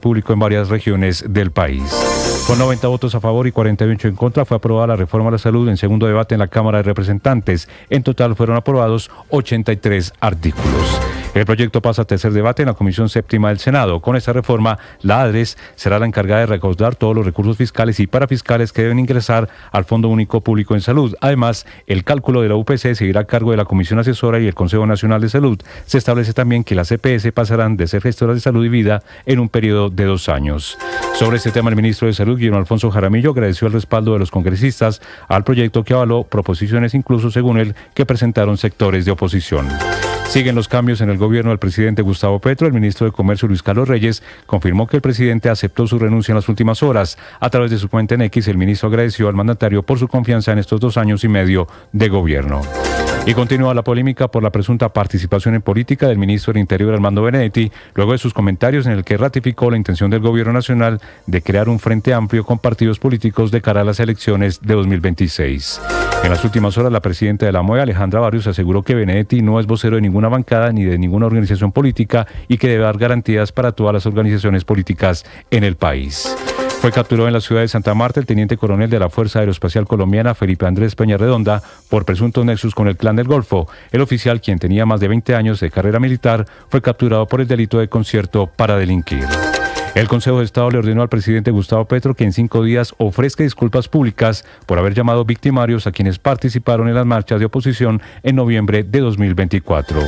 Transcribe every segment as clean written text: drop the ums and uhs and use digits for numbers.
público en varias regiones del país. Con 90 votos a favor y 48 en contra fue aprobada la reforma a la salud en segundo debate en la Cámara de Representantes. En total fueron aprobados 83 artículos. El proyecto pasa a tercer debate en la Comisión Séptima del Senado. Con esta reforma, la ADRES será la encargada de recaudar todos los recursos fiscales y parafiscales que deben ingresar al Fondo Único Público en Salud. Además, el cálculo de la UPC seguirá a cargo de la Comisión Asesora y el Consejo Nacional de Salud. Se establece también que las EPS pasarán de ser gestoras de salud y vida en un periodo de 2 años. Sobre este tema, el ministro de Salud, Guillermo Alfonso Jaramillo, agradeció el respaldo de los congresistas al proyecto que avaló proposiciones incluso, según él, que presentaron sectores de oposición. Siguen los cambios en el gobierno del presidente Gustavo Petro. El ministro de Comercio, Luis Carlos Reyes, confirmó que el presidente aceptó su renuncia en las últimas horas. A través de su cuenta en X, el ministro agradeció al mandatario por su confianza en estos 2 años y medio de gobierno. Y continúa la polémica por la presunta participación en política del ministro del Interior, Armando Benedetti, luego de sus comentarios en el que ratificó la intención del gobierno nacional de crear un frente amplio con partidos políticos de cara a las elecciones de 2026. En las últimas horas, la presidenta de la MOE, Alejandra Barrios, aseguró que Benedetti no es vocero de ninguna bancada ni de ninguna organización política y que debe dar garantías para todas las organizaciones políticas en el país. Fue capturado en la ciudad de Santa Marta el teniente coronel de la Fuerza Aeroespacial Colombiana, Felipe Andrés Peñarredonda, por presuntos nexos con el Clan del Golfo. El oficial, quien tenía más de 20 años de carrera militar, fue capturado por el delito de concierto para delinquir. El Consejo de Estado le ordenó al presidente Gustavo Petro que en 5 días ofrezca disculpas públicas por haber llamado victimarios a quienes participaron en las marchas de oposición en noviembre de 2024.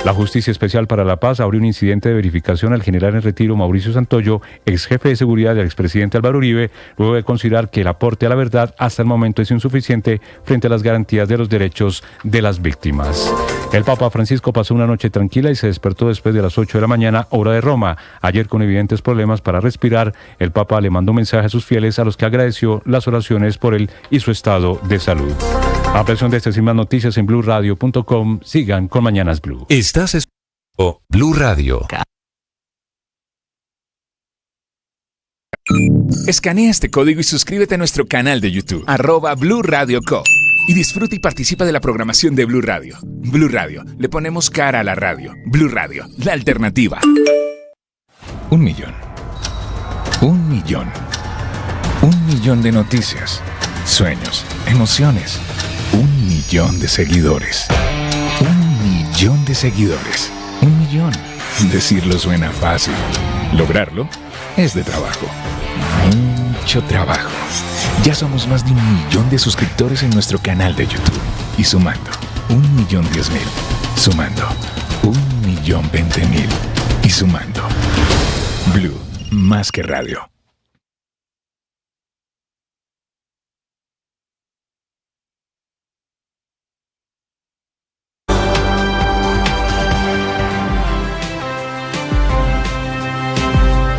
La Justicia Especial para la Paz abrió un incidente de verificación al general en retiro Mauricio Santoyo, ex jefe de seguridad del expresidente Álvaro Uribe, luego de considerar que el aporte a la verdad hasta el momento es insuficiente frente a las garantías de los derechos de las víctimas. El Papa Francisco pasó una noche tranquila y se despertó después de las 8 de la mañana, hora de Roma. Ayer, con evidentes problemas para respirar, el Papa le mandó un mensaje a sus fieles a los que agradeció las oraciones por él y su estado de salud. Ampliación de estas y más noticias en BluRadio.com. Sigan con Mañanas Blue. Estás escuchando Blue Radio. Escanea este código y suscríbete a nuestro canal de YouTube, @Blue Radio Co. Y disfruta y participa de la programación de Blue Radio. Blue Radio, le ponemos cara a la radio. Blue Radio, la alternativa. 1 millón. 1 millón. 1 millón de noticias, sueños, emociones. 1 millón de seguidores. 1 millón de seguidores. 1 millón. Decirlo suena fácil. Lograrlo es de trabajo. Mucho trabajo. Ya somos más de 1 millón de suscriptores en nuestro canal de YouTube. Y sumando, 1.010.000. Sumando, 1.020.000. Y sumando. Blue, más que radio.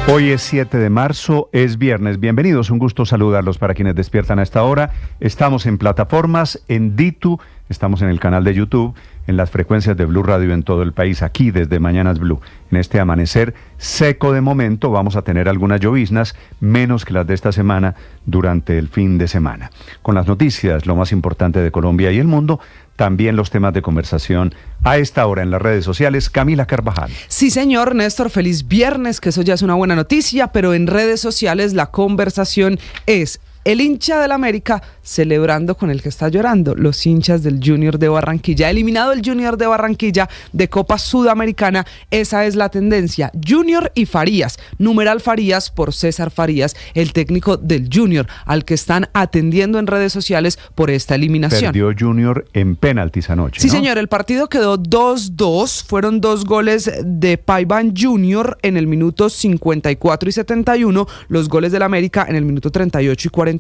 Hoy es 7 de marzo, es viernes. Bienvenidos, un gusto saludarlos para quienes despiertan a esta hora. Estamos en plataformas, en Ditu, estamos en el canal de YouTube, en las frecuencias de Blue Radio en todo el país, aquí desde Mañanas Blue. En este amanecer seco de momento vamos a tener algunas lloviznas, menos que las de esta semana durante el fin de semana. Con las noticias, lo más importante de Colombia y el mundo, también los temas de conversación a esta hora en las redes sociales. Camila Carvajal. Sí, señor Néstor, feliz viernes, que eso ya es una buena noticia, pero en redes sociales la conversación es el hincha del América celebrando con el que está llorando, los hinchas del Junior de Barranquilla. Eliminado el Junior de Barranquilla de Copa Sudamericana, esa es la tendencia. Junior y Farías, numeral Farías por César Farías, el técnico del Junior, al que están atendiendo en redes sociales por esta eliminación. Perdió Junior en penaltis anoche, Sí, ¿no? señor, el partido quedó 2-2, fueron 2 goles de Paivan Junior en el minuto 54 y 71, los goles del América en el minuto 38 y 44.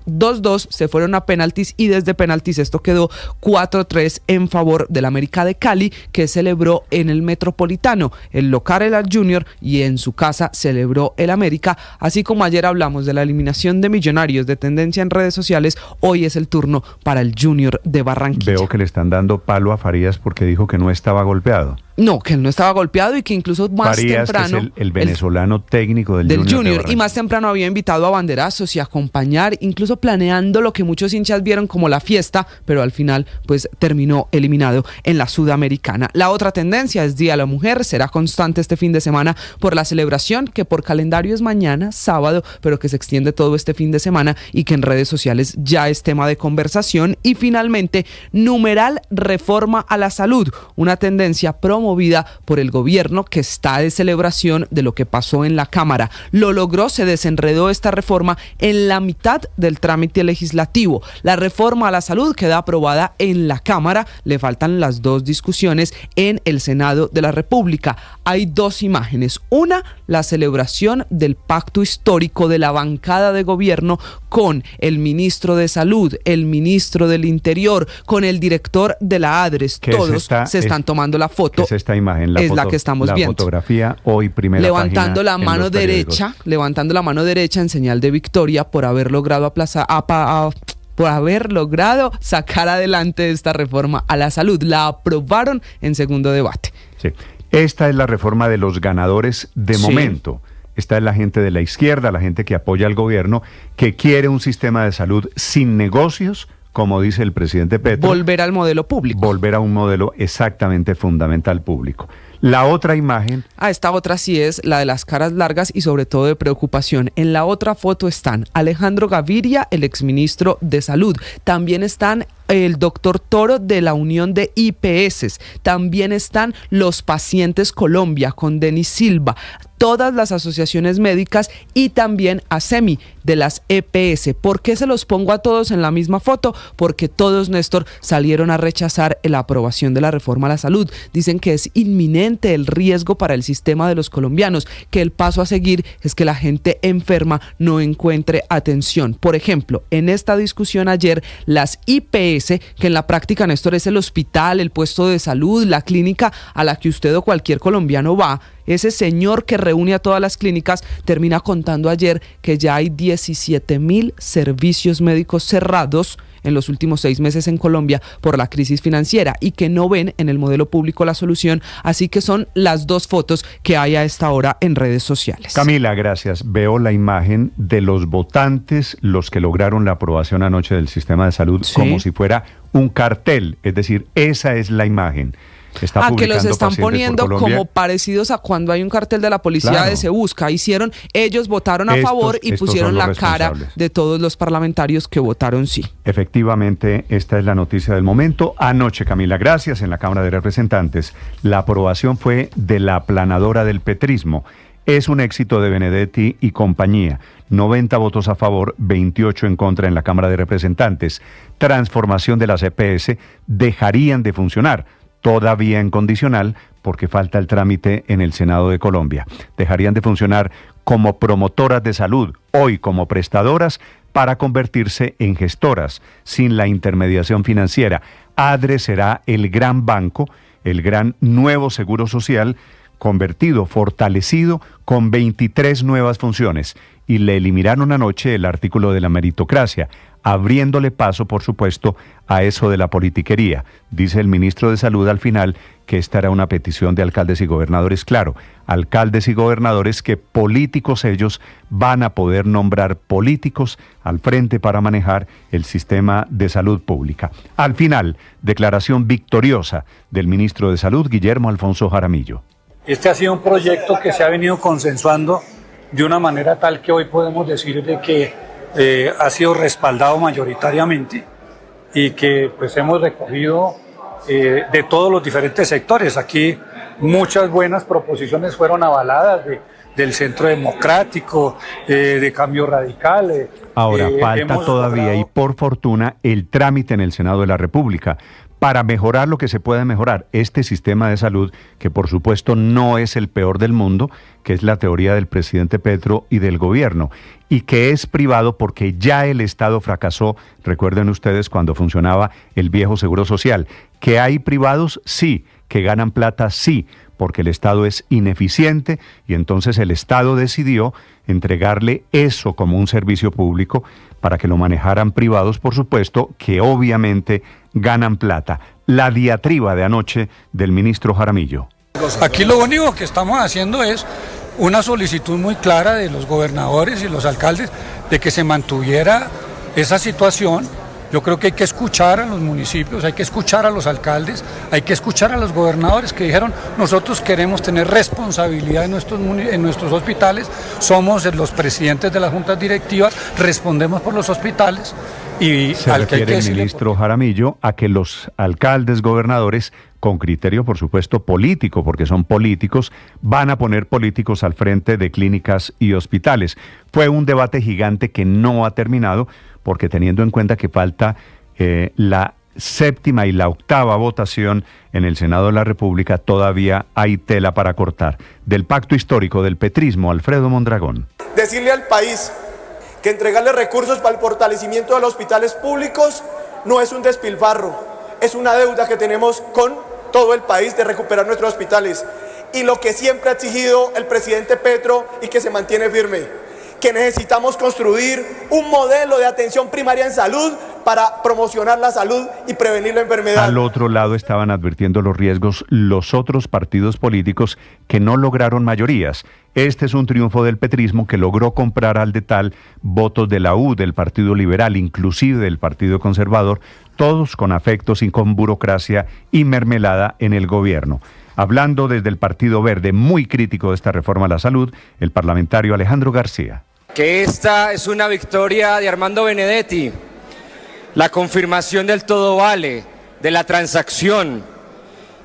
2-2, se fueron a penaltis y desde penaltis esto quedó 4-3 en favor del América de Cali, que celebró en el Metropolitano. El local era el Junior y en su casa celebró el América. Así como ayer hablamos de la eliminación de Millonarios de tendencia en redes sociales, hoy es el turno para el Junior de Barranquilla. Veo que le están dando palo a Farías porque dijo que no estaba golpeado. No, que él no estaba golpeado y que incluso más Farías, temprano... que es el venezolano técnico del Junior de Junior, y Barranquilla. más temprano había invitado a banderazos y a acompañar, incluso planeando lo que muchos hinchas vieron como la fiesta, pero al final pues terminó eliminado en la Sudamericana. La otra tendencia es Día de la Mujer, será constante este fin de semana por la celebración que por calendario es mañana, sábado, pero que se extiende todo este fin de semana y que en redes sociales ya es tema de conversación. Y finalmente, numeral reforma a la salud, una tendencia promovida por el gobierno que está de celebración de lo que pasó en la Cámara. Lo logró, se desenredó esta reforma en la mitad del trámite legislativo. La reforma a la salud queda aprobada en la Cámara, le faltan las dos discusiones en el Senado de la República. Hay dos imágenes. Una, la celebración del pacto histórico de la bancada de gobierno con el ministro de Salud, el ministro del Interior, con el director de la ADRES. Todos se están tomando la foto. Es esta imagen, la que estamos viendo. La fotografía hoy primera levantando página la mano derecha, levantando la mano derecha en señal de victoria por haber logrado por haber logrado sacar adelante esta reforma a la salud. La aprobaron en segundo debate. Sí. Esta es la reforma de los ganadores de momento. Esta es la gente de la izquierda, la gente que apoya al gobierno, que quiere un sistema de salud sin negocios, como dice el presidente Petro. Volver al modelo público. Volver a un modelo exactamente fundamental público. La otra imagen... Esta otra sí es la de las caras largas y sobre todo de preocupación. En la otra foto están Alejandro Gaviria, el exministro de Salud. También están el doctor Toro de la Unión de IPS. También están los Pacientes Colombia con Denis Silva. Todas las asociaciones médicas y también ASEMI de las EPS. ¿Por qué se los pongo a todos en la misma foto? Porque todos, Néstor, salieron a rechazar la aprobación de la reforma a la salud. Dicen que es inminente el riesgo para el sistema de los colombianos, que el paso a seguir es que la gente enferma no encuentre atención. Por ejemplo, en esta discusión ayer, las IPS, que en la práctica, Néstor, es el hospital, el puesto de salud, la clínica a la que usted o cualquier colombiano va, ese señor que reúne a todas las clínicas termina contando ayer que ya hay 17,000 servicios médicos cerrados en los últimos 6 meses en Colombia por la crisis financiera y que no ven en el modelo público la solución. Así que son las dos fotos que hay a esta hora en redes sociales. Camila, gracias. Veo la imagen de los votantes, los que lograron la aprobación anoche del sistema de salud, como si fuera un cartel. Es decir, esa es la imagen. Que los están poniendo como parecidos a cuando hay un cartel de la policía de Se Busca. Ellos votaron a favor y pusieron la cara de todos los parlamentarios que votaron sí. Efectivamente, esta es la noticia del momento. Anoche, Camila, gracias, en la Cámara de Representantes, la aprobación fue de la aplanadora del petrismo. Es un éxito de Benedetti y compañía. 90 votos a favor, 28 en contra en la Cámara de Representantes. Transformación de las EPS dejarían de funcionar. Todavía en condicional, porque falta el trámite en el Senado de Colombia. Dejarían de funcionar como promotoras de salud, hoy como prestadoras, para convertirse en gestoras, sin la intermediación financiera. ADRES será el gran banco, el gran nuevo seguro social, convertido, fortalecido, con 23 nuevas funciones. Y le eliminaron anoche el artículo de la meritocracia, abriéndole paso, por supuesto, a eso de la politiquería. Dice el ministro de Salud al final que esta era una petición de alcaldes y gobernadores. Claro, alcaldes y gobernadores que políticos ellos van a poder nombrar políticos al frente para manejar el sistema de salud pública. Al final, declaración victoriosa del ministro de Salud, Guillermo Alfonso Jaramillo. Este ha sido un proyecto que se ha venido consensuando de una manera tal que hoy podemos decir de que ha sido respaldado mayoritariamente y que pues hemos recogido de todos los diferentes sectores. Aquí muchas buenas proposiciones fueron avaladas del Centro Democrático, de Cambio Radical. Ahora falta todavía y por fortuna el trámite en el Senado de la República para mejorar lo que se pueda mejorar. Este sistema de salud, que por supuesto no es el peor del mundo, que es la teoría del presidente Petro y del gobierno, y que es privado porque ya el Estado fracasó. Recuerden ustedes cuando funcionaba el viejo Seguro Social. Que hay privados, sí. Que ganan plata, sí, porque el Estado es ineficiente y entonces el Estado decidió entregarle eso como un servicio público para que lo manejaran privados, por supuesto, que obviamente ganan plata. La diatriba de anoche del ministro Jaramillo. Aquí lo único que estamos haciendo es una solicitud muy clara de los gobernadores y los alcaldes de que se mantuviera esa situación. Yo creo que hay que escuchar a los municipios, hay que escuchar a los alcaldes, hay que escuchar a los gobernadores que dijeron: nosotros queremos tener responsabilidad en nuestros hospitales, somos los presidentes de las juntas directivas, respondemos por los hospitales. Y se refiere el ministro Jaramillo a que los alcaldes, gobernadores, con criterio por supuesto político, porque son políticos, van a poner políticos al frente de clínicas y hospitales. Fue un debate gigante que no ha terminado, porque teniendo en cuenta que falta la séptima y la octava votación en el Senado de la República, todavía hay tela para cortar. Del pacto histórico del petrismo, Alfredo Mondragón. Decirle al país que entregarle recursos para el fortalecimiento de los hospitales públicos no es un despilfarro, es una deuda que tenemos con todo el país de recuperar nuestros hospitales. Y lo que siempre ha exigido el presidente Petro y que se mantiene firme, que necesitamos construir un modelo de atención primaria en salud para promocionar la salud y prevenir la enfermedad. Al otro lado estaban advirtiendo los riesgos los otros partidos políticos que no lograron mayorías. Este es un triunfo del petrismo que logró comprar al detal votos de la U, del Partido Liberal, inclusive del Partido Conservador, todos con afectos y con burocracia y mermelada en el gobierno. Hablando desde el Partido Verde, muy crítico de esta reforma a la salud, el parlamentario Alejandro García. Que esta es una victoria de Armando Benedetti, la confirmación del todo vale, de la transacción.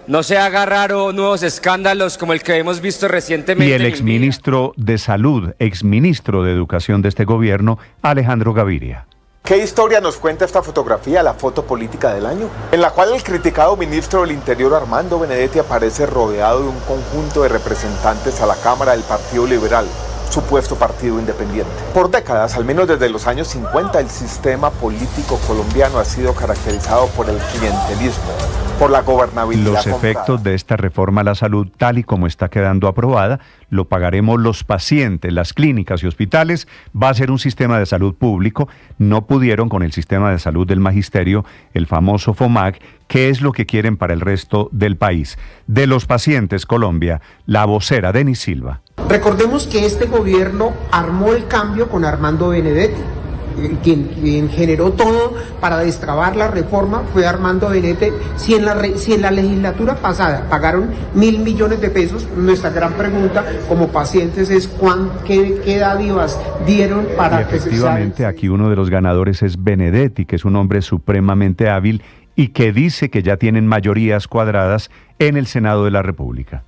No se haga raro nuevos escándalos como el que hemos visto recientemente. Y el exministro de Salud, exministro de Educación de este gobierno, Alejandro Gaviria. ¿Qué historia nos cuenta esta fotografía, la foto política del año? En la cual el criticado ministro del Interior Armando Benedetti aparece rodeado de un conjunto de representantes a la Cámara del Partido Liberal, supuesto partido independiente. Por décadas, al menos desde los años 50, el sistema político colombiano ha sido caracterizado por el clientelismo, por la gobernabilidad. Los efectos de esta reforma a la salud, tal y como está quedando aprobada, lo pagaremos los pacientes, las clínicas y hospitales. Va a ser un sistema de salud público. No pudieron con el sistema de salud del magisterio, el famoso FOMAC. ¿Qué es lo que quieren para el resto del país? De los pacientes, Colombia, la vocera Denis Silva. Recordemos que este gobierno armó el cambio con Armando Benedetti. Quien generó todo para destrabar la reforma fue Armando Benedetti. Si en la legislatura pasada pagaron 1.000 millones de pesos, nuestra gran pregunta como pacientes es ¿qué dádivas dieron para que se... Efectivamente, aquí uno de los ganadores es Benedetti, que es un hombre supremamente hábil y que dice que ya tienen mayorías cuadradas en el Senado de la República.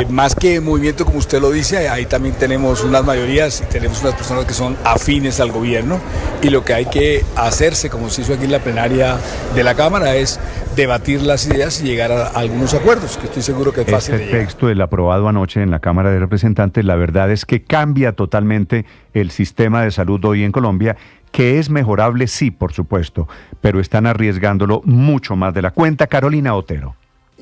Más que movimiento, como usted lo dice, ahí también tenemos unas mayorías y tenemos unas personas que son afines al gobierno, y lo que hay que hacerse, como se hizo aquí en la plenaria de la Cámara, es debatir las ideas y llegar a algunos acuerdos, que estoy seguro que es fácil de llegar. Este texto, el aprobado anoche en la Cámara de Representantes, la verdad es que cambia totalmente el sistema de salud hoy en Colombia, que es mejorable, sí, por supuesto, pero están arriesgándolo mucho más de la cuenta. Carolina Otero.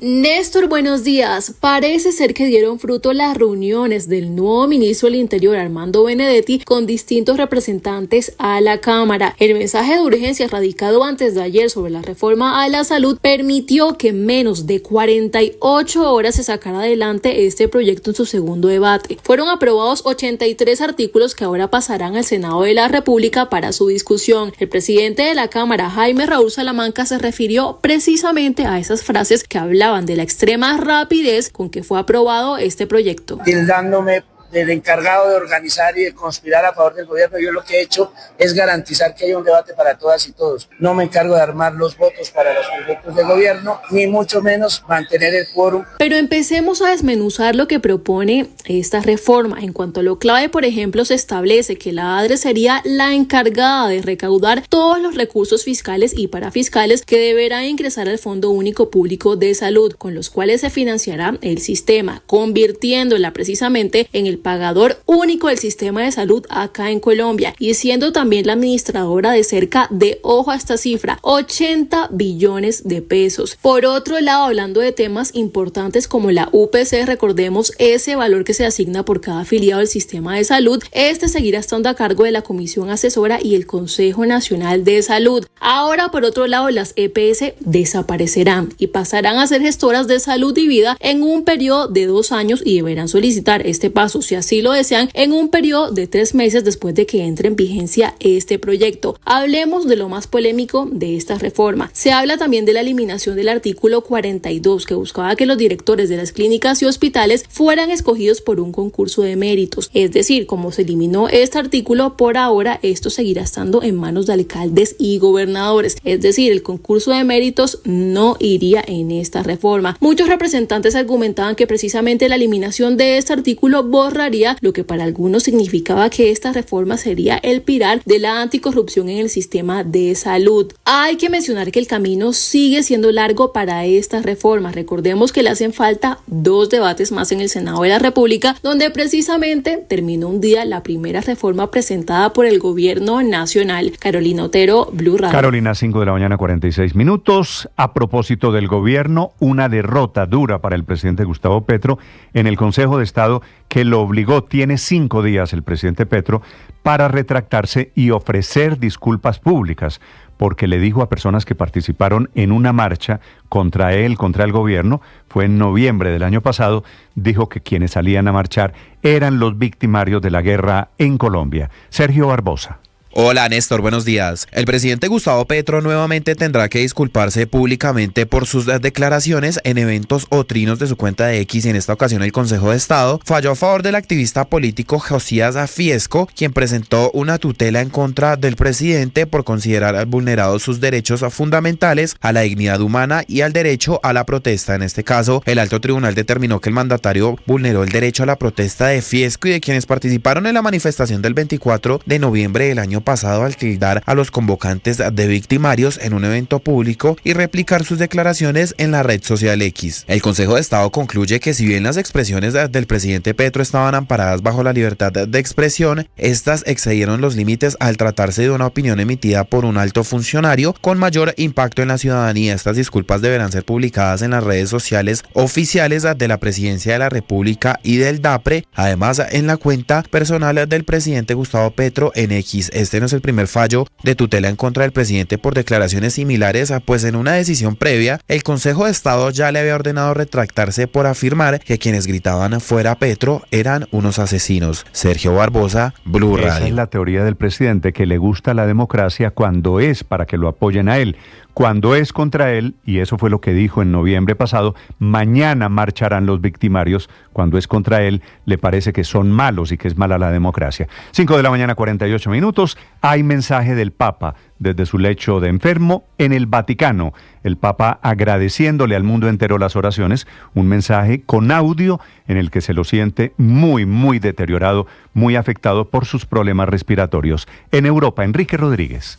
Néstor, buenos días. Parece ser que dieron fruto las reuniones del nuevo ministro del Interior, Armando Benedetti, con distintos representantes a la Cámara. El mensaje de urgencia radicado antes de ayer sobre la reforma a la salud permitió que en menos de 48 horas se sacara adelante este proyecto en su segundo debate. Fueron aprobados 83 artículos que ahora pasarán al Senado de la República para su discusión. El presidente de la Cámara, Jaime Raúl Salamanca, se refirió precisamente a esas frases que hablaban de la extrema rapidez con que fue aprobado este proyecto. Tildándome del encargado de organizar y de conspirar a favor del gobierno, yo lo que he hecho es garantizar que haya un debate para todas y todos. No me encargo de armar los votos para los proyectos de gobierno, ni mucho menos mantener el quórum. Pero empecemos a desmenuzar lo que propone esta reforma. En cuanto a lo clave, por ejemplo, se establece que la ADRE sería la encargada de recaudar todos los recursos fiscales y parafiscales que deberá ingresar al Fondo Único Público de Salud, con los cuales se financiará el sistema, convirtiéndola precisamente en el pagador único del sistema de salud acá en Colombia y siendo también la administradora de cerca de, ojo a esta cifra, 80 billones de pesos. Por otro lado, hablando de temas importantes como la UPC, recordemos ese valor que se asigna por cada afiliado del sistema de salud. Este seguirá estando a cargo de la Comisión Asesora y el Consejo Nacional de Salud. Ahora, por otro lado, las EPS desaparecerán y pasarán a ser gestoras de salud y vida en un periodo de 2 años y deberán solicitar este paso, si así lo desean, en un periodo de 3 meses después de que entre en vigencia este proyecto. Hablemos de lo más polémico de esta reforma. Se habla también de la eliminación del artículo 42, que buscaba que los directores de las clínicas y hospitales fueran escogidos por un concurso de méritos. Es decir, como se eliminó este artículo, por ahora esto seguirá estando en manos de alcaldes y gobernadores. Es decir, el concurso de méritos no iría en esta reforma. Muchos representantes argumentaban que precisamente la eliminación de este artículo borraría lo que para algunos significaba que esta reforma sería el pilar de la anticorrupción en el sistema de salud. Hay que mencionar que el camino sigue siendo largo para esta reforma. Recordemos que le hacen falta 2 debates más en el Senado de la República, donde precisamente terminó un día la primera reforma presentada por el gobierno nacional. Carolina Otero, Blue Radio. Carolina, 5 de la mañana, 46 minutos. A propósito del gobierno, una derrota dura para el presidente Gustavo Petro en el Consejo de Estado que lo obligó, tiene 5 días el presidente Petro, para retractarse y ofrecer disculpas públicas, porque le dijo a personas que participaron en una marcha contra él, contra el gobierno, fue en noviembre del año pasado, dijo que quienes salían a marchar eran los victimarios de la guerra en Colombia. Sergio Barbosa. Hola Néstor, buenos días. El presidente Gustavo Petro nuevamente tendrá que disculparse públicamente por sus declaraciones en eventos o trinos de su cuenta de X. En esta ocasión el Consejo de Estado falló a favor del activista político Josías Fiesco, quien presentó una tutela en contra del presidente por considerar vulnerados sus derechos fundamentales a la dignidad humana y al derecho a la protesta. En este caso, el alto tribunal determinó que el mandatario vulneró el derecho a la protesta de Fiesco y de quienes participaron en la manifestación del 24 de noviembre del año pasado al tildar a los convocantes de victimarios en un evento público y replicar sus declaraciones en la red social X. El Consejo de Estado concluye que si bien las expresiones del presidente Petro estaban amparadas bajo la libertad de expresión, estas excedieron los límites al tratarse de una opinión emitida por un alto funcionario con mayor impacto en la ciudadanía. Estas disculpas deberán ser publicadas en las redes sociales oficiales de la Presidencia de la República y del DAPRE, además en la cuenta personal del presidente Gustavo Petro en X. Este no es el primer fallo de tutela en contra del presidente por declaraciones similares, pues en una decisión previa, el Consejo de Estado ya le había ordenado retractarse por afirmar que quienes gritaban fuera Petro eran unos asesinos. Sergio Barbosa, Blue Radio. Esa es la teoría del presidente, que le gusta la democracia cuando es para que lo apoyen a él. Cuando es contra él, y eso fue lo que dijo en noviembre pasado, mañana marcharán los victimarios. Cuando es contra él, le parece que son malos y que es mala la democracia. 5 de la mañana, 48 minutos. Hay mensaje del Papa desde su lecho de enfermo en el Vaticano. El Papa agradeciéndole al mundo entero las oraciones. Un mensaje con audio en el que se lo siente muy, muy deteriorado, muy afectado por sus problemas respiratorios. En Europa, Enrique Rodríguez.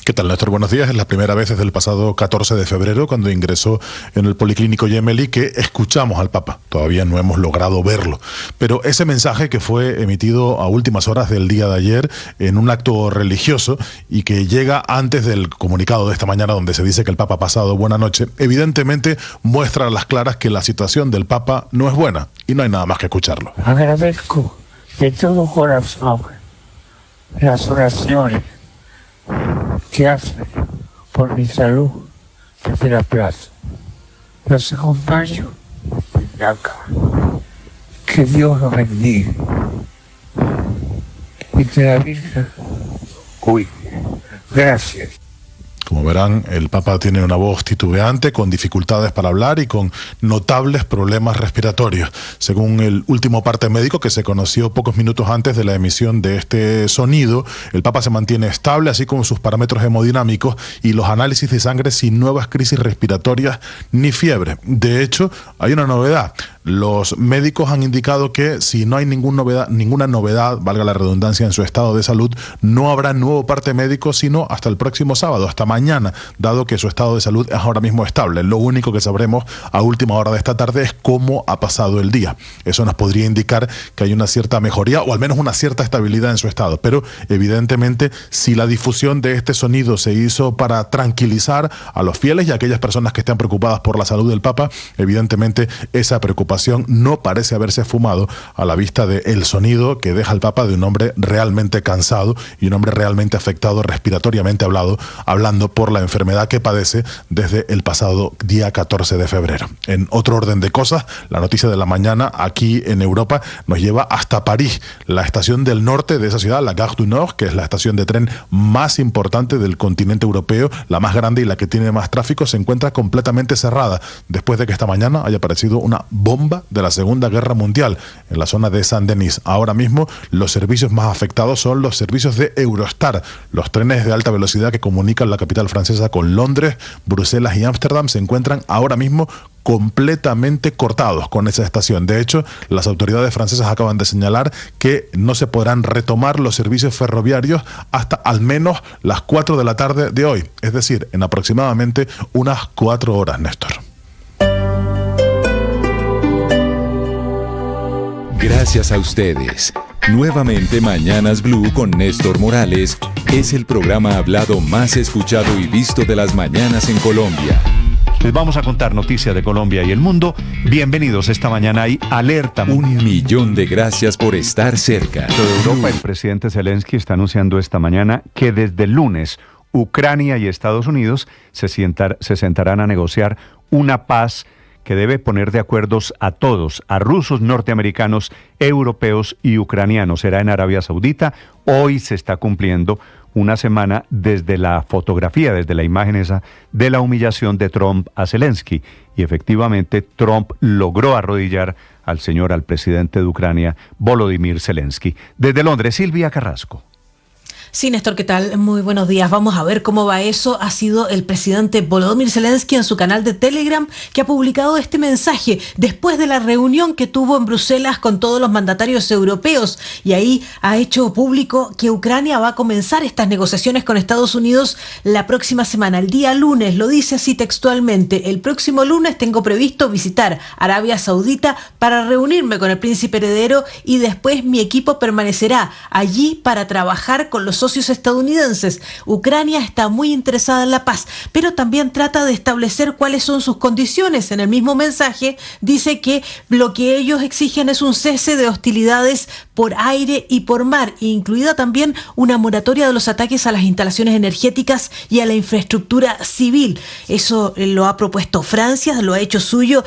¿Qué tal, Néstor? Buenos días. Es la primera vez desde el pasado 14 de febrero, cuando ingresó en el Policlínico Gemelli, que escuchamos al Papa. Todavía no hemos logrado verlo. Pero ese mensaje que fue emitido a últimas horas del día de ayer en un acto religioso y que llega antes del comunicado de esta mañana donde se dice que el Papa ha pasado buena noche, evidentemente muestra a las claras que la situación del Papa no es buena y no hay nada más que escucharlo. Agradezco de todo corazón las oraciones que hace por mi salud desde la plaza. Los acompaño desde acá. Que Dios los bendiga y que la Virgen cuide. Gracias. Como verán, el Papa tiene una voz titubeante, con dificultades para hablar y con notables problemas respiratorios. Según el último parte médico que se conoció pocos minutos antes de la emisión de este sonido, el Papa se mantiene estable, así como sus parámetros hemodinámicos y los análisis de sangre sin nuevas crisis respiratorias ni fiebre. De hecho, hay una novedad. Los médicos han indicado que si no hay ninguna novedad, valga la redundancia, en su estado de salud, no habrá nuevo parte médico sino hasta el próximo sábado, hasta mañana. mañana, dado que su estado de salud es ahora mismo estable. Lo único que sabremos a última hora de esta tarde es cómo ha pasado el día. Eso nos podría indicar que hay una cierta mejoría o al menos una cierta estabilidad en su estado. Pero evidentemente, si la difusión de este sonido se hizo para tranquilizar a los fieles y a aquellas personas que están preocupadas por la salud del Papa, evidentemente esa preocupación no parece haberse esfumado a la vista del sonido que deja el Papa de un hombre realmente cansado y un hombre realmente afectado respiratoriamente hablando por la enfermedad que padece desde el pasado día 14 de febrero. En otro orden de cosas, la noticia de la mañana aquí en Europa nos lleva hasta París, la estación del norte de esa ciudad, la Gare du Nord, que es la estación de tren más importante del continente europeo, la más grande y la que tiene más tráfico, se encuentra completamente cerrada después de que esta mañana haya aparecido una bomba de la Segunda Guerra Mundial en la zona de Saint-Denis. Ahora mismo los servicios más afectados son los servicios de Eurostar, los trenes de alta velocidad que comunican la capital francesa con Londres, Bruselas y Ámsterdam se encuentran ahora mismo completamente cortados con esa estación. De hecho, las autoridades francesas acaban de señalar que no se podrán retomar los servicios ferroviarios hasta al menos las 4 de la tarde de hoy, es decir, en aproximadamente unas 4 horas, Néstor. Gracias a ustedes. Nuevamente Mañanas Blue con Néstor Morales es el programa hablado más escuchado y visto de las mañanas en Colombia. Les vamos a contar noticias de Colombia y el mundo. Bienvenidos, esta mañana hay alerta mundial. 1 millón de gracias por estar cerca. De Europa, el presidente Zelensky está anunciando esta mañana que desde el lunes Ucrania y Estados Unidos se sentarán a negociar una paz que debe poner de acuerdo a todos, a rusos, norteamericanos, europeos y ucranianos. Será en Arabia Saudita. Hoy se está cumpliendo una semana desde la fotografía, desde la imagen esa, de la humillación de Trump a Zelensky. Y efectivamente Trump logró arrodillar al presidente de Ucrania, Volodymyr Zelensky. Desde Londres, Silvia Carrasco. Sí, Néstor, ¿qué tal? Muy buenos días. Vamos a ver cómo va eso. Ha sido el presidente Volodymyr Zelensky en su canal de Telegram que ha publicado este mensaje después de la reunión que tuvo en Bruselas con todos los mandatarios europeos, y ahí ha hecho público que Ucrania va a comenzar estas negociaciones con Estados Unidos la próxima semana, el día lunes. Lo dice así textualmente: el próximo lunes tengo previsto visitar Arabia Saudita para reunirme con el príncipe heredero y después mi equipo permanecerá allí para trabajar con los socios estadounidenses. Ucrania está muy interesada en la paz, pero también trata de establecer cuáles son sus condiciones. En el mismo mensaje dice que lo que ellos exigen es un cese de hostilidades por aire y por mar, incluida también una moratoria de los ataques a las instalaciones energéticas y a la infraestructura civil. Eso lo ha propuesto Francia, lo ha hecho suyo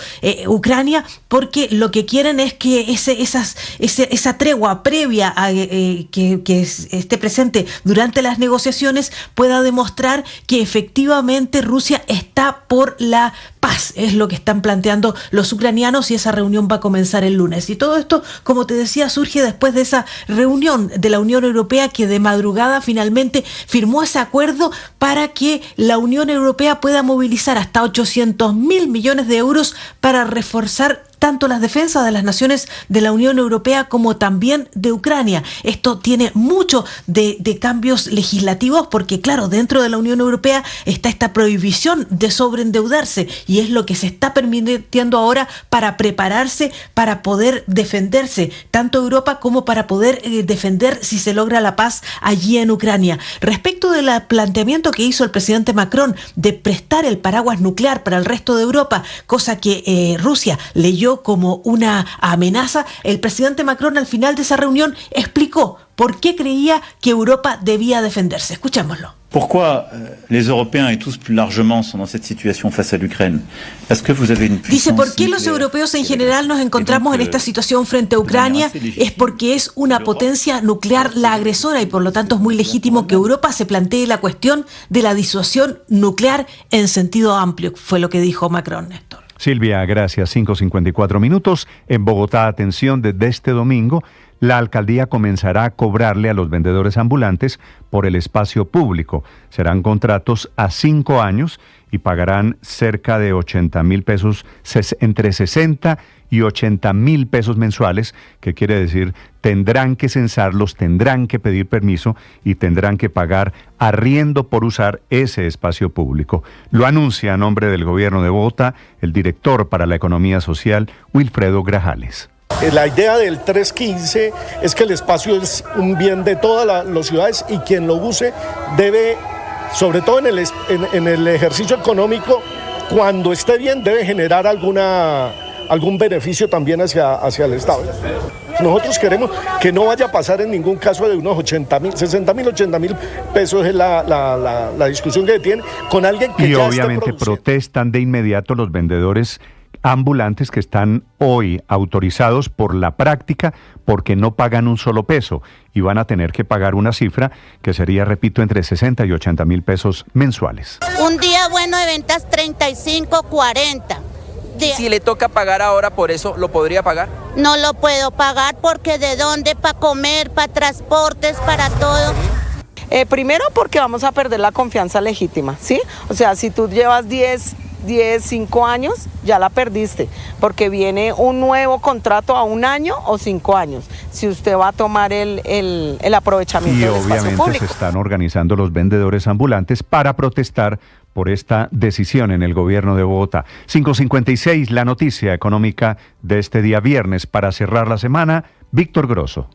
Ucrania, porque lo que quieren es que esa tregua previa a que esté presente durante las negociaciones pueda demostrar que efectivamente Rusia está por la paz. Es lo que están planteando los ucranianos, y esa reunión va a comenzar el lunes. Y todo esto, como te decía, surge después de esa reunión de la Unión Europea, que de madrugada finalmente firmó ese acuerdo para que la Unión Europea pueda movilizar hasta 800.000 millones de euros para reforzar tanto las defensas de las naciones de la Unión Europea como también de Ucrania. Esto tiene mucho de cambios legislativos, porque claro, dentro de la Unión Europea está esta prohibición de sobreendeudarse, y es lo que se está permitiendo ahora para prepararse, para poder defenderse, tanto Europa como para poder defender si se logra la paz allí en Ucrania. Respecto del planteamiento que hizo el presidente Macron de prestar el paraguas nuclear para el resto de Europa, cosa que Rusia leyó como una amenaza, el presidente Macron al final de esa reunión explicó por qué creía que Europa debía defenderse. Escuchémoslo. Pourquoi les Européens et tous plus largement sont dans cette situation face à l'Ukraine? Est-ce que vous avez une puissance? Dice, ¿por qué los europeos en general nos encontramos en esta situación frente a Ucrania? Es porque es una potencia nuclear la agresora, y por lo tanto es muy legítimo que Europa se plantee la cuestión de la disuasión nuclear en sentido amplio, fue lo que dijo Macron, Néstor. Silvia, gracias. 5:54 minutos. En Bogotá, atención, desde este domingo, la alcaldía comenzará a cobrarle a los vendedores ambulantes por el espacio público. Serán contratos a 5 años y pagarán cerca de 80.000 pesos, entre 60 y 80.000 pesos mensuales, que quiere decir tendrán que censarlos, tendrán que pedir permiso y tendrán que pagar arriendo por usar ese espacio público. Lo anuncia a nombre del gobierno de Bogotá el director para la economía social, Wilfredo Grajales. La idea del 315 es que el espacio es un bien de todas las ciudades y quien lo use debe, sobre todo en el ejercicio económico, cuando esté bien debe generar algún beneficio también hacia el Estado. Nosotros queremos que no vaya a pasar en ningún caso de unos 60.000, 80.000 pesos es la discusión que tiene con alguien que y ya obviamente protestan de inmediato los vendedores ambulantes que están hoy autorizados por la práctica porque no pagan un solo peso y van a tener que pagar una cifra que sería, repito, entre 60 y 80.000 pesos mensuales. Un día bueno de ventas 35, 40. Si le toca pagar ahora por eso, ¿lo podría pagar? No lo puedo pagar porque ¿de dónde? Para comer, para transportes, para todo. Primero porque vamos a perder la confianza legítima, ¿sí? O sea, si tú llevas 5 años, ya la perdiste, porque viene un nuevo contrato a 1 año o 5 años, si usted va a tomar el aprovechamiento del espacio público. Y obviamente se están organizando los vendedores ambulantes para protestar por esta decisión en el gobierno de Bogotá. 5:56, la noticia económica de este día viernes para cerrar la semana, Víctor Grosso.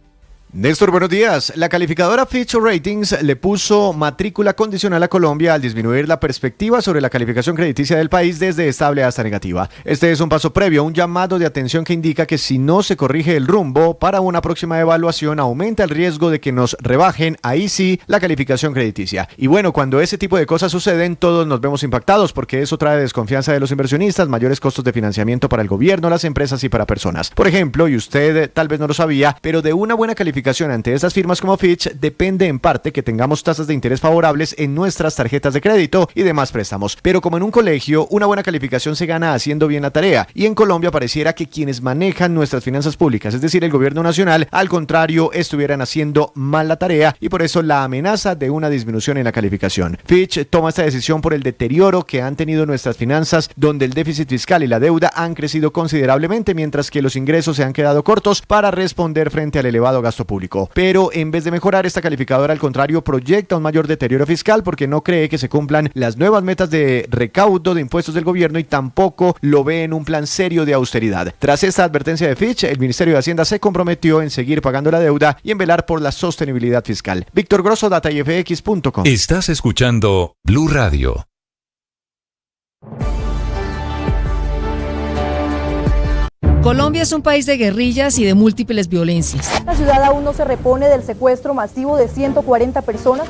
Néstor, buenos días. La calificadora Fitch Ratings le puso matrícula condicional a Colombia al disminuir la perspectiva sobre la calificación crediticia del país desde estable hasta negativa. Este es un paso previo a un llamado de atención que indica que si no se corrige el rumbo para una próxima evaluación aumenta el riesgo de que nos rebajen, ahí sí, la calificación crediticia. Y bueno, cuando ese tipo de cosas suceden, todos nos vemos impactados porque eso trae desconfianza de los inversionistas, mayores costos de financiamiento para el gobierno, las empresas y para personas. Por ejemplo, y usted tal vez no lo sabía, pero de una buena calificación ante estas firmas como Fitch depende en parte que tengamos tasas de interés favorables en nuestras tarjetas de crédito y demás préstamos. Pero como en un colegio, una buena calificación se gana haciendo bien la tarea. Y en Colombia pareciera que quienes manejan nuestras finanzas públicas, es decir, el gobierno nacional, al contrario, estuvieran haciendo mal la tarea y por eso la amenaza de una disminución en la calificación. Fitch toma esta decisión por el deterioro que han tenido nuestras finanzas, donde el déficit fiscal y la deuda han crecido considerablemente, mientras que los ingresos se han quedado cortos para responder frente al elevado gasto público. Pero en vez de mejorar, esta calificadora al contrario proyecta un mayor deterioro fiscal porque no cree que se cumplan las nuevas metas de recaudo de impuestos del gobierno y tampoco lo ve en un plan serio de austeridad. Tras esta advertencia de Fitch, el Ministerio de Hacienda se comprometió en seguir pagando la deuda y en velar por la sostenibilidad fiscal. Víctor Grosso, datayfx.com. Estás escuchando Blue Radio. Colombia es un país de guerrillas y de múltiples violencias. La ciudad aún no se repone del secuestro masivo de 140 personas.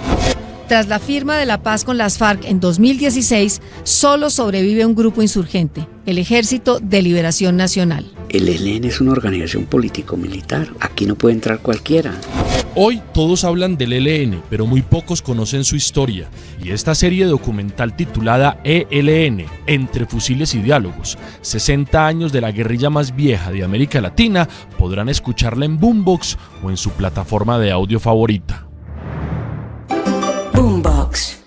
Tras la firma de la paz con las FARC en 2016, solo sobrevive un grupo insurgente, el Ejército de Liberación Nacional. El ELN es una organización político-militar. Aquí no puede entrar cualquiera. Hoy todos hablan del ELN, pero muy pocos conocen su historia. Y esta serie documental titulada ELN, Entre Fusiles y Diálogos, 60 años de la guerrilla más vieja de América Latina, podrán escucharla en Boombox o en su plataforma de audio favorita. Boombox.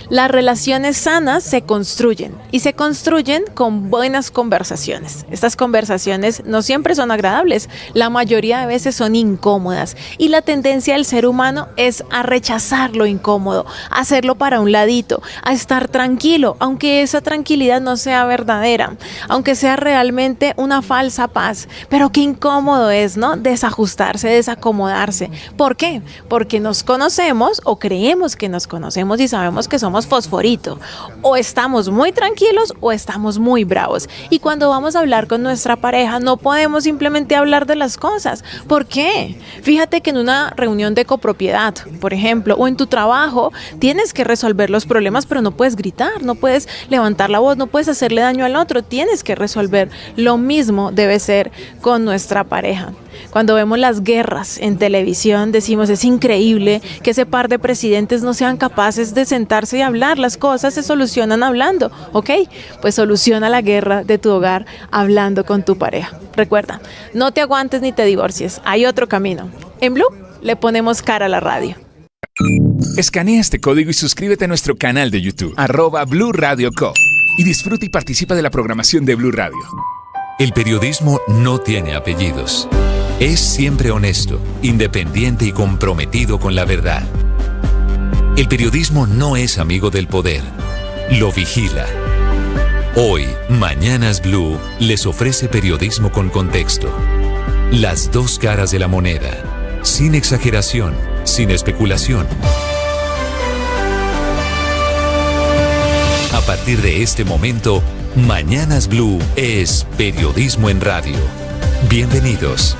Las relaciones sanas se construyen y se construyen con buenas conversaciones. Estas conversaciones no siempre son agradables, la mayoría de veces son incómodas y la tendencia del ser humano es a rechazar lo incómodo, a hacerlo para un ladito, a estar tranquilo, aunque esa tranquilidad no sea verdadera, aunque sea realmente una falsa paz. Pero qué incómodo es, ¿no? Desajustarse, desacomodarse. ¿Por qué? Porque nos conocemos o creemos que nos conocemos y sabemos que somos fosforito, o estamos muy tranquilos o estamos muy bravos, y cuando vamos a hablar con nuestra pareja no podemos simplemente hablar de las cosas. ¿Por qué? Fíjate que en una reunión de copropiedad, por ejemplo, o en tu trabajo, tienes que resolver los problemas, pero no puedes gritar, no puedes levantar la voz, no puedes hacerle daño al otro, tienes que resolver. Lo mismo debe ser con nuestra pareja. Cuando vemos las guerras en televisión decimos, es increíble que ese par de presidentes no sean capaces de sentarse y hablar. Las cosas se solucionan hablando, ¿ok? Pues soluciona la guerra de tu hogar hablando con tu pareja. Recuerda, no te aguantes ni te divorcies, hay otro camino. En Blue le ponemos cara a la radio. Escanea este código y suscríbete a nuestro canal de YouTube, @Blue Radio Co. Y disfruta y participa de la programación de Blue Radio. El periodismo no tiene apellidos. Es siempre honesto, independiente y comprometido con la verdad. El periodismo no es amigo del poder, lo vigila. Hoy, Mañanas Blue les ofrece periodismo con contexto. Las dos caras de la moneda, sin exageración, sin especulación. A partir de este momento, Mañanas Blue es periodismo en radio. Bienvenidos.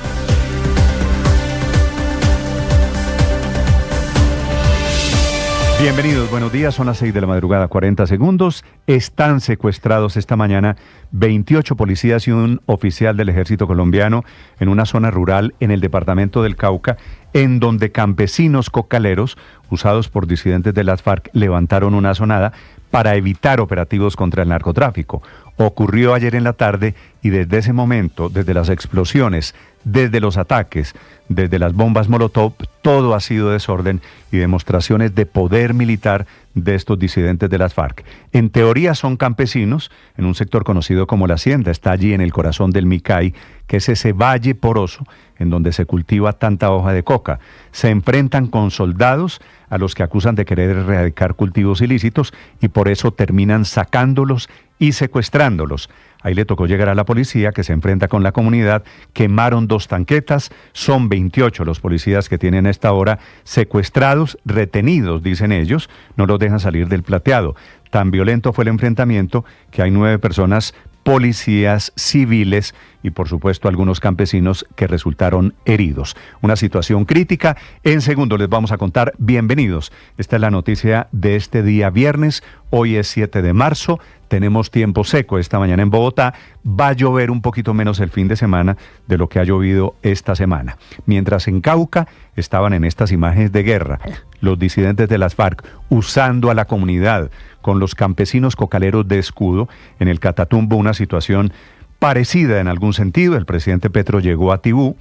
Bienvenidos, buenos días, son las 6 de la madrugada, 40 segundos. Están secuestrados esta mañana 28 policías y un oficial del ejército colombiano en una zona rural en el departamento del Cauca, en donde campesinos cocaleros, usados por disidentes de las FARC, levantaron una asonada para evitar operativos contra el narcotráfico. Ocurrió ayer en la tarde y desde ese momento, desde las explosiones, desde los ataques, desde las bombas Molotov, todo ha sido desorden y demostraciones de poder militar de estos disidentes de las FARC. En teoría son campesinos, en un sector conocido como La Hacienda, está allí en el corazón del Micay, que es ese valle poroso en donde se cultiva tanta hoja de coca. Se enfrentan con soldados a los que acusan de querer erradicar cultivos ilícitos y por eso terminan sacándolos y secuestrándolos. Ahí le tocó llegar a la policía, que se enfrenta con la comunidad, quemaron 2 tanquetas, son 28 los policías que tienen a esta hora secuestrados, retenidos, dicen ellos, no los dejan salir del plateado. Tan violento fue el enfrentamiento que hay 9 personas, policías, civiles y por supuesto algunos campesinos que resultaron heridos. Una situación crítica. En segundo les vamos a contar. Bienvenidos. Esta es la noticia de este día viernes. Hoy es 7 de marzo. Tenemos tiempo seco esta mañana en Bogotá. Va a llover un poquito menos el fin de semana de lo que ha llovido esta semana. Mientras en Cauca estaban en estas imágenes de guerra los disidentes de las FARC usando a la comunidad con los campesinos cocaleros de escudo. En el Catatumbo una situación parecida en algún sentido. El presidente Petro llegó a Tibú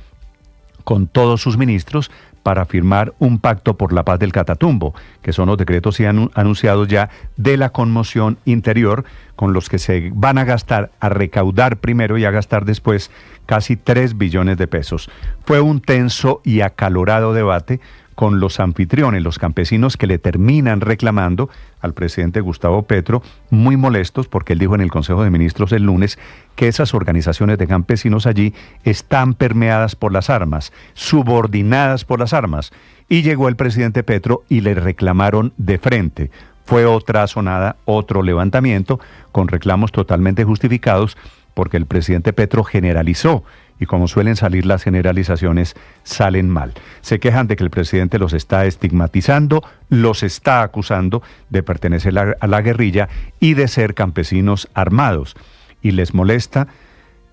con todos sus ministros para firmar un pacto por la paz del Catatumbo, que son los decretos anunciados ya de la conmoción interior, con los que se van a gastar, a recaudar primero y a gastar después casi 3 billones de pesos. Fue un tenso y acalorado debate con los anfitriones, los campesinos que le terminan reclamando al presidente Gustavo Petro, muy molestos porque él dijo en el Consejo de Ministros el lunes que esas organizaciones de campesinos allí están permeadas por las armas, subordinadas por las armas. Y llegó el presidente Petro y le reclamaron de frente. Fue otra asonada, otro levantamiento con reclamos totalmente justificados porque el presidente Petro generalizó. Y como suelen salir las generalizaciones, salen mal. Se quejan de que el presidente los está estigmatizando, los está acusando de pertenecer a la guerrilla y de ser campesinos armados. Y les molesta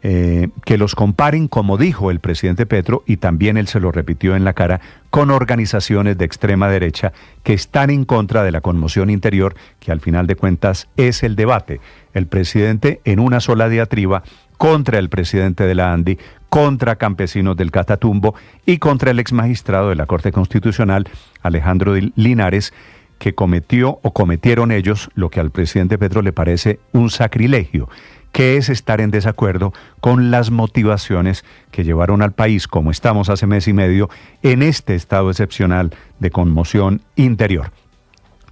que los comparen, como dijo el presidente Petro, y también él se lo repitió en la cara, con organizaciones de extrema derecha que están en contra de la conmoción interior, que al final de cuentas es el debate. El presidente en una sola diatriba contra el presidente de la ANDI, contra campesinos del Catatumbo y contra el exmagistrado de la Corte Constitucional, Alejandro Linares, que cometieron ellos lo que al presidente Petro le parece un sacrilegio, que es estar en desacuerdo con las motivaciones que llevaron al país, como estamos hace mes y medio, en este estado excepcional de conmoción interior.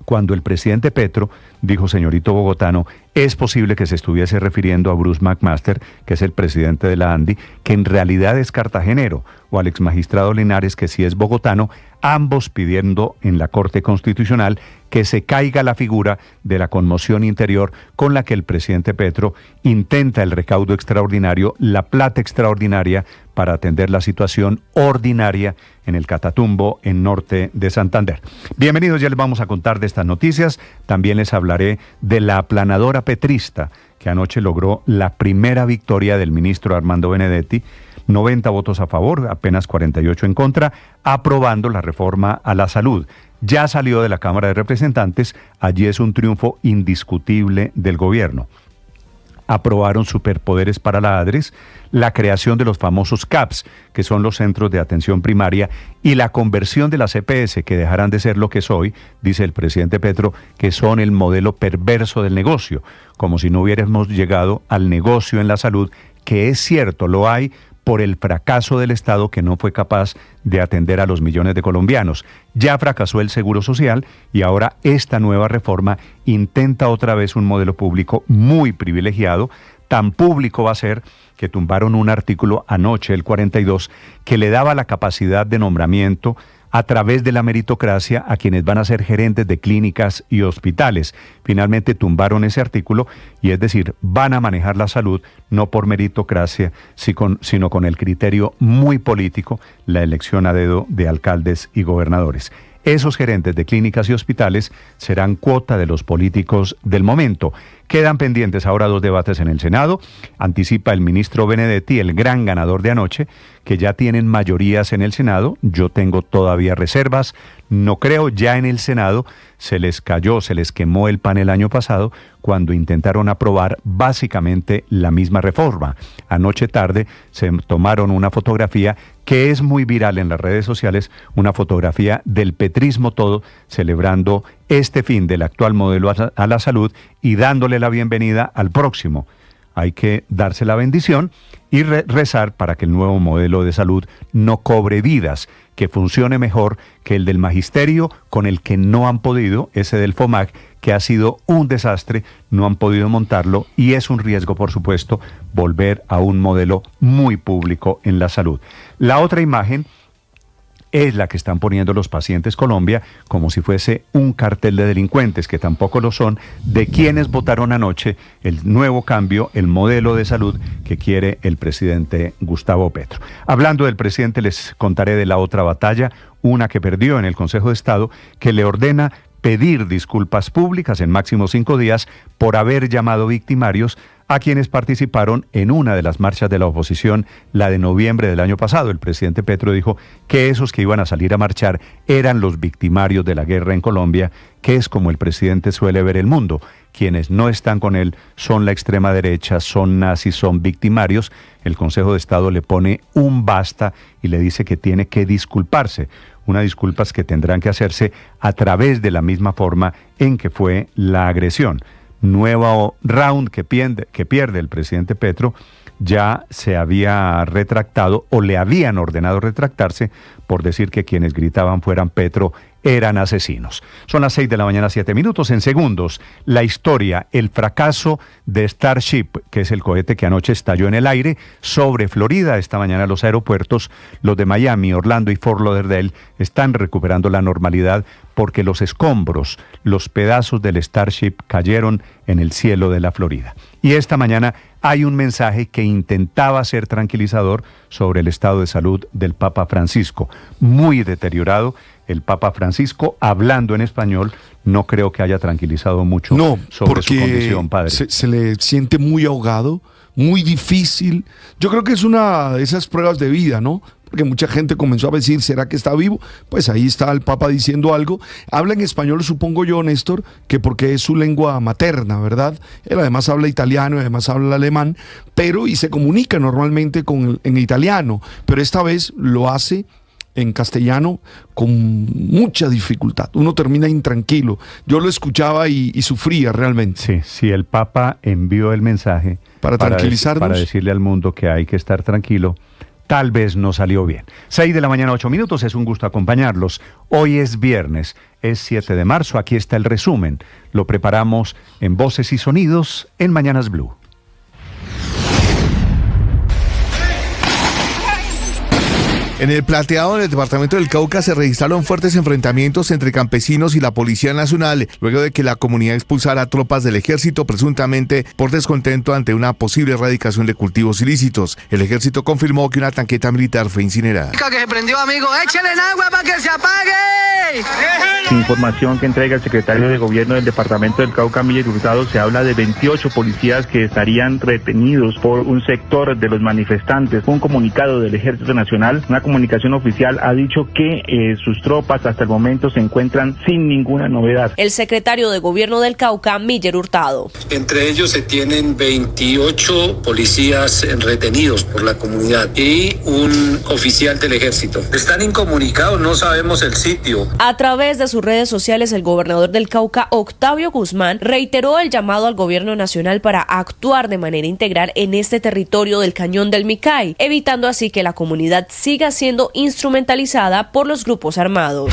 Cuando el presidente Petro dijo, señorito bogotano, es posible que se estuviese refiriendo a Bruce McMaster, que es el presidente de la ANDI, que en realidad es cartagenero, o al exmagistrado Linares, que sí es bogotano, ambos pidiendo en la Corte Constitucional que se caiga la figura de la conmoción interior con la que el presidente Petro intenta el recaudo extraordinario, la plata extraordinaria para atender la situación ordinaria en el Catatumbo, en norte de Santander. Bienvenidos, ya les vamos a contar de estas noticias. También les hablaré de la aplanadora petrista, que anoche logró la primera victoria del ministro Armando Benedetti, 90 votos a favor, apenas 48 en contra, aprobando la reforma a la salud. Ya salió de la Cámara de Representantes, allí es un triunfo indiscutible del gobierno. Aprobaron superpoderes para la ADRES, la creación de los famosos CAPS, que son los centros de atención primaria, y la conversión de las EPS, que dejarán de ser lo que es hoy, dice el presidente Petro, que son el modelo perverso del negocio, como si no hubiéramos llegado al negocio en la salud, que es cierto, lo hay por el fracaso del Estado que no fue capaz de atender a los millones de colombianos. Ya fracasó el Seguro Social y ahora esta nueva reforma intenta otra vez un modelo público muy privilegiado. Tan público va a ser que tumbaron un artículo anoche, el 42, que le daba la capacidad de nombramiento a través de la meritocracia a quienes van a ser gerentes de clínicas y hospitales. Finalmente tumbaron ese artículo y es decir, van a manejar la salud no por meritocracia, sino con el criterio muy político, la elección a dedo de alcaldes y gobernadores. Esos gerentes de clínicas y hospitales serán cuota de los políticos del momento. Quedan pendientes ahora 2 debates en el Senado. Anticipa el ministro Benedetti, el gran ganador de anoche, que ya tienen mayorías en el Senado. Yo tengo todavía reservas. No creo, ya en el Senado se les quemó el pan el año pasado cuando intentaron aprobar básicamente la misma reforma. Anoche tarde se tomaron una fotografía que es muy viral en las redes sociales, una fotografía del petrismo todo, celebrando este fin del actual modelo a la salud y dándole la bienvenida al próximo. Hay que darse la bendición y rezar para que el nuevo modelo de salud no cobre vidas, que funcione mejor que el del magisterio, con el que no han podido, ese del FOMAC, que ha sido un desastre, no han podido montarlo y es un riesgo, por supuesto, volver a un modelo muy público en la salud. La otra imagen es la que están poniendo los Pacientes Colombia como si fuese un cartel de delincuentes, que tampoco lo son, de quienes votaron anoche el nuevo cambio, el modelo de salud que quiere el presidente Gustavo Petro. Hablando del presidente, les contaré de la otra batalla, una que perdió en el Consejo de Estado, que le ordena pedir disculpas públicas en máximo 5 días por haber llamado victimarios a quienes participaron en una de las marchas de la oposición, la de noviembre del año pasado. El presidente Petro dijo que esos que iban a salir a marchar eran los victimarios de la guerra en Colombia, que es como el presidente suele ver el mundo. Quienes no están con él son la extrema derecha, son nazis, son victimarios. El Consejo de Estado le pone un basta y le dice que tiene que disculparse. Unas disculpas que tendrán que hacerse a través de la misma forma en que fue la agresión. Nuevo round que pierde el presidente Petro, ya se había retractado o le habían ordenado retractarse por decir que quienes gritaban fueran Petro eran asesinos. Son las 6:07 a.m. En segundos, la historia, el fracaso de Starship, que es el cohete que anoche estalló en el aire sobre Florida. Esta mañana los aeropuertos, los de Miami, Orlando y Fort Lauderdale, están recuperando la normalidad porque los escombros, los pedazos del Starship cayeron en el cielo de la Florida. Y esta mañana hay un mensaje que intentaba ser tranquilizador sobre el estado de salud del Papa Francisco. Muy deteriorado. El Papa Francisco, hablando en español, no creo que haya tranquilizado mucho sobre su condición, padre. Se le siente muy ahogado, muy difícil. Yo creo que es una de esas pruebas de vida, ¿no? Porque mucha gente comenzó a decir, ¿será que está vivo? Pues ahí está el Papa diciendo algo. Habla en español, supongo yo, Néstor, que porque es su lengua materna, ¿verdad? Él además habla italiano y además habla alemán, y se comunica normalmente en italiano, pero esta vez lo hace en castellano con mucha dificultad. Uno termina intranquilo. Yo lo escuchaba y sufría realmente. Sí, el Papa envió el mensaje para tranquilizarnos, para decirle al mundo que hay que estar tranquilo. Tal vez no salió bien. 6:08 a.m, es un gusto acompañarlos. Hoy es viernes, es 7 de marzo, aquí está el resumen. Lo preparamos en Voces y Sonidos en Mañanas Blue. En el Plateado, en el departamento del Cauca, se registraron fuertes enfrentamientos entre campesinos y la Policía Nacional, luego de que la comunidad expulsara a tropas del ejército, presuntamente por descontento ante una posible erradicación de cultivos ilícitos. El ejército confirmó que una tanqueta militar fue incinerada. Que se prendió, amigo, échale agua para que se apague. Información que entrega el secretario de Gobierno del departamento del Cauca, Miller Hurtado, se habla de 28 policías que estarían retenidos por un sector de los manifestantes. Un comunicado del Ejército Nacional, una comunicación oficial, ha dicho que sus tropas hasta el momento se encuentran sin ninguna novedad. El secretario de Gobierno del Cauca, Miller Hurtado. Entre ellos se tienen 28 policías retenidos por la comunidad y un oficial del ejército. Están incomunicados, no sabemos el sitio. A través de sus sus redes sociales, el gobernador del Cauca, Octavio Guzmán, reiteró el llamado al gobierno nacional para actuar de manera integral en este territorio del Cañón del Micay, evitando así que la comunidad siga siendo instrumentalizada por los grupos armados.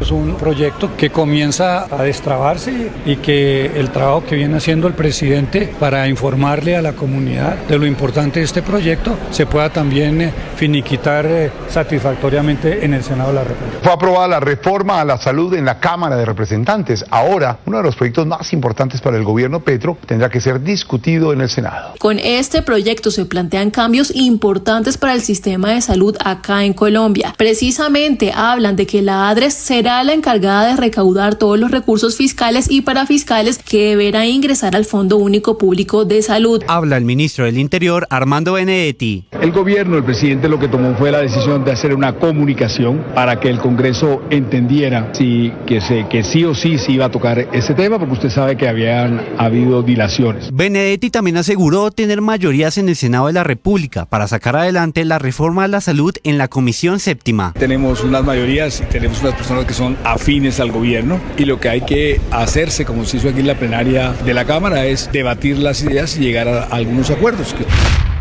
Es un proyecto que comienza a destrabarse y que el trabajo que viene haciendo el presidente para informarle a la comunidad de lo importante de este proyecto se pueda también finiquitar satisfactoriamente en el Senado de la República. Fue aprobada la reforma a la salud en la Cámara de Representantes. Ahora, uno de los proyectos más importantes para el gobierno Petro tendrá que ser discutido en el Senado. Con este proyecto se plantean cambios importantes para el sistema de salud acá en Colombia. Precisamente hablan de que la ADRES será la encargada de recaudar todos los recursos fiscales y parafiscales que deberá ingresar al Fondo Único Público de Salud. Habla el ministro del Interior, Armando Benedetti. El gobierno, el presidente, lo que tomó fue la decisión de hacer una comunicación para que el Congreso entendiera que sí o sí se iba a tocar ese tema, porque usted sabe que habían habido dilaciones. Benedetti también aseguró tener mayorías en el Senado de la República para sacar adelante la reforma a la salud en la Comisión Séptima. Tenemos unas mayorías y tenemos unas personas que son afines al gobierno, y lo que hay que hacerse, como se hizo aquí en la plenaria de la Cámara, es debatir las ideas y llegar a algunos acuerdos.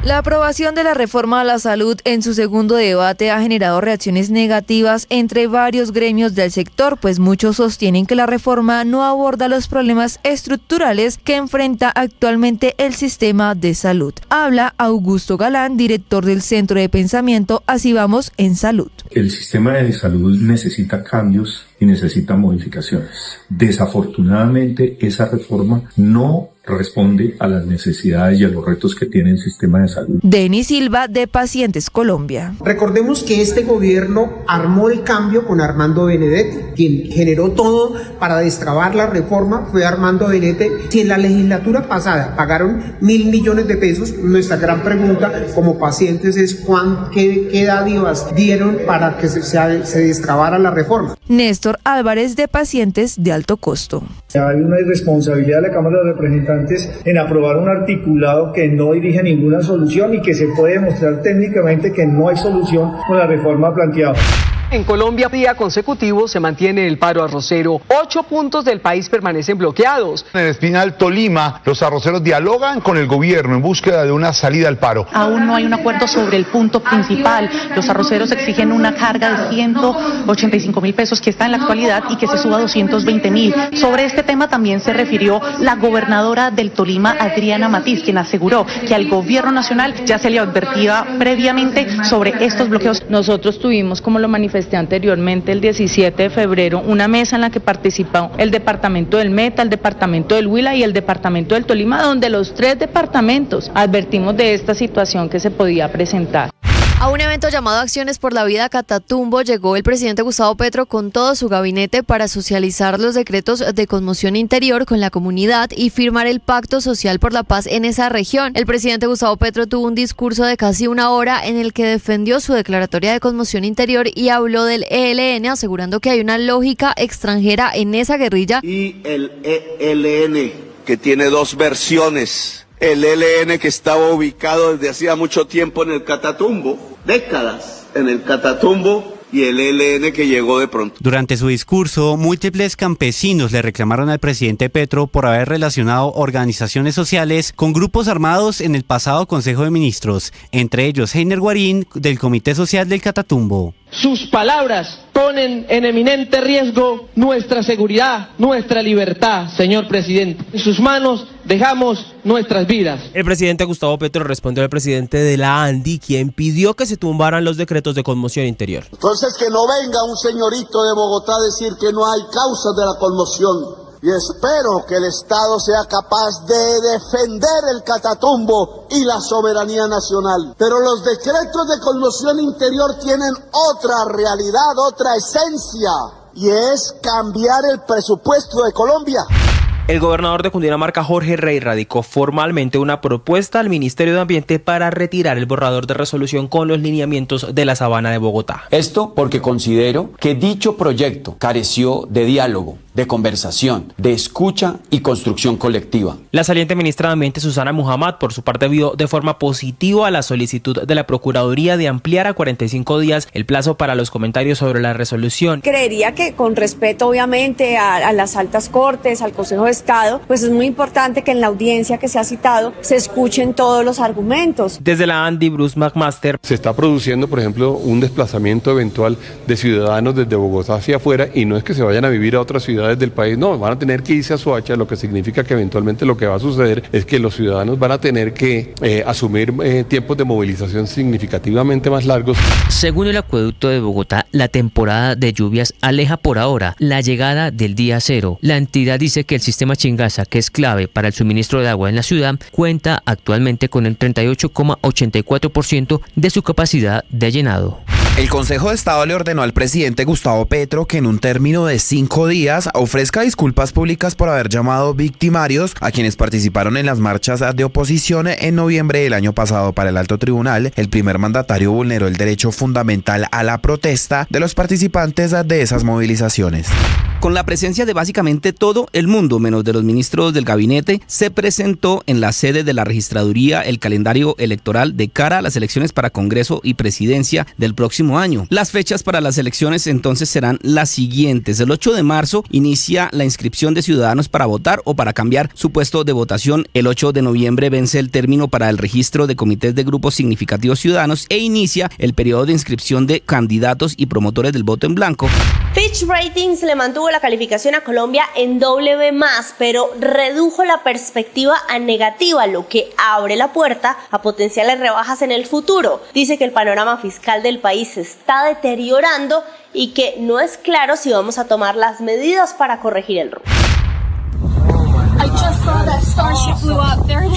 La aprobación de la reforma a la salud en su segundo debate ha generado reacciones negativas entre varios gremios del sector, pues muchos sostienen que la reforma no aborda los problemas estructurales que enfrenta actualmente el sistema de salud. Habla Augusto Galán, director del Centro de Pensamiento Así Vamos en Salud. El sistema de salud necesita cambios y necesita modificaciones. Desafortunadamente, esa reforma no responde a las necesidades y a los retos que tiene el sistema de salud. Denis Silva, de Pacientes Colombia. Recordemos que este gobierno armó el cambio con Armando Benedetti. Quien generó todo para destrabar la reforma fue Armando Benedetti. Si en la legislatura pasada pagaron 1.000 millones de pesos, nuestra gran pregunta como pacientes es ¿qué dádivas dieron para que se destrabara la reforma? Néstor Álvarez, de Pacientes de Alto Costo. Hay una irresponsabilidad de la Cámara de Representantes en aprobar un articulado que no dirige a ninguna solución y que se puede demostrar técnicamente que no hay solución con la reforma planteada. En Colombia, día consecutivo, se mantiene el paro arrocero. 8 puntos del país permanecen bloqueados. En el Espinal, Tolima, los arroceros dialogan con el gobierno en búsqueda de una salida al paro. Aún no hay un acuerdo sobre el punto principal. Los arroceros exigen una carga de 185.000 pesos que está en la actualidad y que se suba a 220.000. Sobre este tema también se refirió la gobernadora del Tolima, Adriana Matiz, quien aseguró que al gobierno nacional ya se le advertía previamente sobre estos bloqueos. Nosotros tuvimos, como lo manifestamos anteriormente, el 17 de febrero, una mesa en la que participó el departamento del Meta, el departamento del Huila y el departamento del Tolima, donde los 3 departamentos advertimos de esta situación que se podía presentar. A un evento llamado Acciones por la Vida Catatumbo llegó el presidente Gustavo Petro con todo su gabinete para socializar los decretos de conmoción interior con la comunidad y firmar el Pacto Social por la Paz en esa región. El presidente Gustavo Petro tuvo un discurso de casi 1 hora en el que defendió su declaratoria de conmoción interior y habló del ELN, asegurando que hay una lógica extranjera en esa guerrilla. Y el ELN, que tiene 2 versiones. El ELN, que estaba ubicado desde hacía mucho tiempo en el Catatumbo, décadas en el Catatumbo, y el ELN que llegó de pronto. Durante su discurso, múltiples campesinos le reclamaron al presidente Petro por haber relacionado organizaciones sociales con grupos armados en el pasado Consejo de Ministros, entre ellos Heiner Guarín, del Comité Social del Catatumbo. Sus palabras ponen en eminente riesgo nuestra seguridad, nuestra libertad, señor presidente. En sus manos dejamos nuestras vidas. El presidente Gustavo Petro respondió al presidente de la ANDI, quien pidió que se tumbaran los decretos de conmoción interior. Entonces, que no venga un señorito de Bogotá a decir que no hay causas de la conmoción. Y espero que el Estado sea capaz de defender el Catatumbo y la soberanía nacional. Pero los decretos de conmoción interior tienen otra realidad, otra esencia, y es cambiar el presupuesto de Colombia. El gobernador de Cundinamarca, Jorge Rey, radicó formalmente una propuesta al Ministerio de Ambiente para retirar el borrador de resolución con los lineamientos de la Sabana de Bogotá. Esto porque considero que dicho proyecto careció de diálogo de conversación, de escucha y construcción colectiva. La saliente ministra de Ambiente, Susana Muhammad, por su parte vio de forma positiva la solicitud de la Procuraduría de ampliar a 45 días el plazo para los comentarios sobre la resolución. Creería que con respeto obviamente a las altas cortes, al Consejo de Estado, pues es muy importante que en la audiencia que se ha citado se escuchen todos los argumentos. Desde la ANDI, Bruce McMaster. Se está produciendo, por ejemplo, un desplazamiento eventual de ciudadanos desde Bogotá hacia afuera, y no es que se vayan a vivir a otras ciudades del país, no, van a tener que irse a Soacha, lo que significa que eventualmente lo que va a suceder es que los ciudadanos van a tener que asumir tiempos de movilización significativamente más largos. Según el acueducto de Bogotá, la temporada de lluvias aleja por ahora la llegada del día cero. La entidad dice que el sistema Chingaza, que es clave para el suministro de agua en la ciudad, cuenta actualmente con el 38,84% de su capacidad de llenado. El Consejo de Estado le ordenó al presidente Gustavo Petro que en un término de 5 días ofrezca disculpas públicas por haber llamado victimarios a quienes participaron en las marchas de oposición en noviembre del año pasado. Para el alto tribunal, el primer mandatario vulneró el derecho fundamental a la protesta de los participantes de esas movilizaciones. Con la presencia de básicamente todo el mundo, menos de los ministros del gabinete, se presentó en la sede de la registraduría el calendario electoral de cara a las elecciones para Congreso y Presidencia del próximo año. Las fechas para las elecciones entonces serán las siguientes. El 8 de marzo inicia la inscripción de ciudadanos para votar o para cambiar su puesto de votación. El 8 de noviembre vence el término para el registro de comités de grupos significativos ciudadanos e inicia el periodo de inscripción de candidatos y promotores del voto en blanco. Fitch Ratings le mantuvo la calificación a Colombia en BB+, pero redujo la perspectiva a negativa, lo que abre la puerta a potenciales rebajas en el futuro. Dice que el panorama fiscal del país se está deteriorando y que no es claro si vamos a tomar las medidas para corregir el rumbo.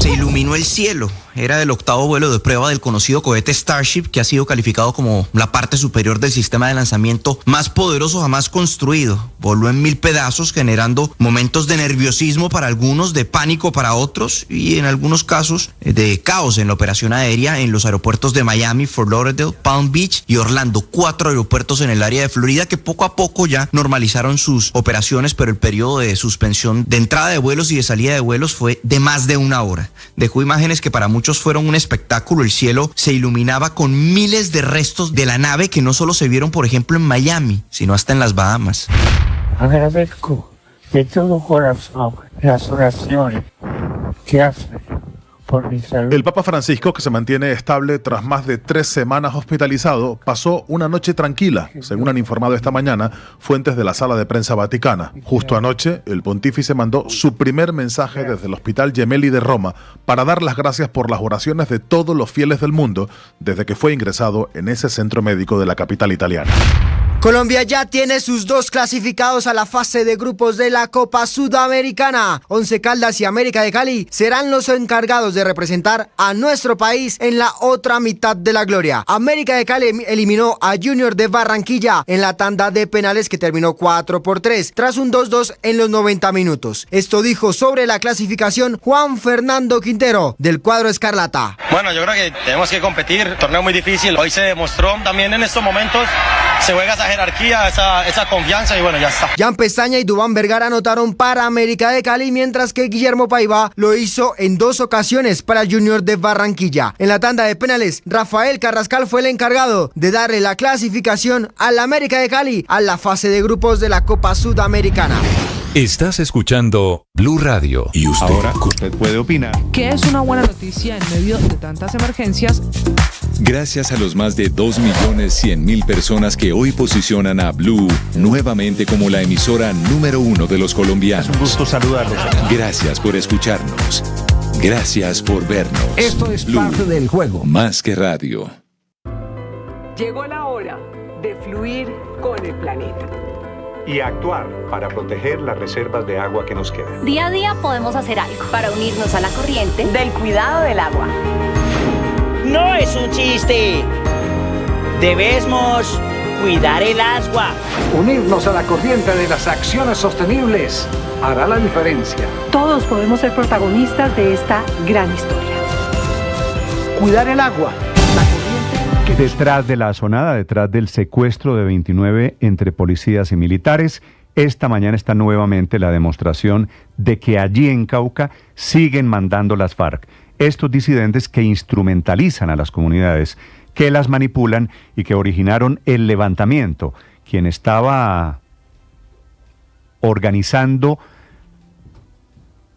Se iluminó el cielo. Era el 8º vuelo de prueba del conocido cohete Starship, que ha sido calificado como la parte superior del sistema de lanzamiento más poderoso jamás construido. Voló en 1000 pedazos, generando momentos de nerviosismo para algunos, de pánico para otros y en algunos casos de caos en la operación aérea en los aeropuertos de Miami, Fort Lauderdale, Palm Beach y Orlando. 4 aeropuertos en el área de Florida que poco a poco ya normalizaron sus operaciones, pero el periodo de suspensión de entrada de vuelos y de salida de vuelos fue de más de 1 hora. Dejó imágenes que para muchos fueron un espectáculo. El cielo se iluminaba con miles de restos de la nave que no solo se vieron, por ejemplo, en Miami, sino hasta en las Bahamas. Agradezco de todo corazón las oraciones que hacen por mi salud. El Papa Francisco, que se mantiene estable tras más de 3 semanas hospitalizado, pasó una noche tranquila, según han informado esta mañana fuentes de la sala de prensa vaticana. Justo anoche, el pontífice mandó su primer mensaje desde el Hospital Gemelli de Roma para dar las gracias por las oraciones de todos los fieles del mundo desde que fue ingresado en ese centro médico de la capital italiana. Colombia ya tiene sus 2 clasificados a la fase de grupos de la Copa Sudamericana. Once Caldas y América de Cali serán los encargados de representar a nuestro país en la otra mitad de la gloria. América de Cali eliminó a Junior de Barranquilla en la tanda de penales que terminó 4-3, tras un 2-2 en los 90 minutos. Esto dijo sobre la clasificación Juan Fernando Quintero, del cuadro escarlata. Bueno, yo creo que tenemos que competir, torneo muy difícil, hoy se demostró, también en estos momentos se juega esa jerarquía, esa confianza y bueno, ya está. Jan Pestaña y Duván Vergara anotaron para América de Cali, mientras que Guillermo Paiva lo hizo en 2 ocasiones para el Junior de Barranquilla. En la tanda de penales, Rafael Carrascal fue el encargado de darle la clasificación al América de Cali a la fase de grupos de la Copa Sudamericana. Estás escuchando Blue Radio. Y usted puede opinar. ¿Qué es una buena noticia en medio de tantas emergencias? Gracias a los más de 2.100.000 personas que hoy posicionan a Blue nuevamente como la emisora número 1 de los colombianos. Es un gusto saludarlos. Gracias por escucharnos. Gracias por vernos. Esto es Blue, parte del juego. Más que radio. Llegó la hora de fluir con el planeta. Y actuar para proteger las reservas de agua que nos quedan. Día a día podemos hacer algo para unirnos a la corriente del cuidado del agua. No es un chiste. Debemos cuidar el agua. Unirnos a la corriente de las acciones sostenibles hará la diferencia. Todos podemos ser protagonistas de esta gran historia. Cuidar el agua. Detrás de la asonada, detrás del secuestro de 29 entre policías y militares, esta mañana está nuevamente la demostración de que allí en Cauca siguen mandando las FARC. Estos disidentes que instrumentalizan a las comunidades, que las manipulan y que originaron el levantamiento. Quien estaba organizando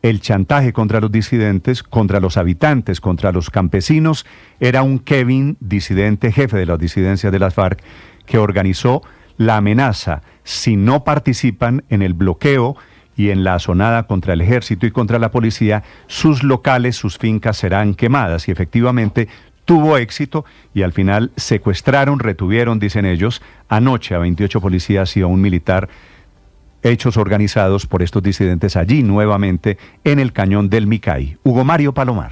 el chantaje contra los disidentes, contra los habitantes, contra los campesinos, era un Kevin, disidente, jefe de las disidencias de las FARC, que organizó la amenaza: si no participan en el bloqueo y en la asonada contra el ejército y contra la policía, sus locales, sus fincas serán quemadas. Y efectivamente tuvo éxito y al final secuestraron, retuvieron, dicen ellos, anoche a 28 policías y a un militar, hechos organizados por estos disidentes allí nuevamente en el cañón del Micay. Hugo Mario Palomar.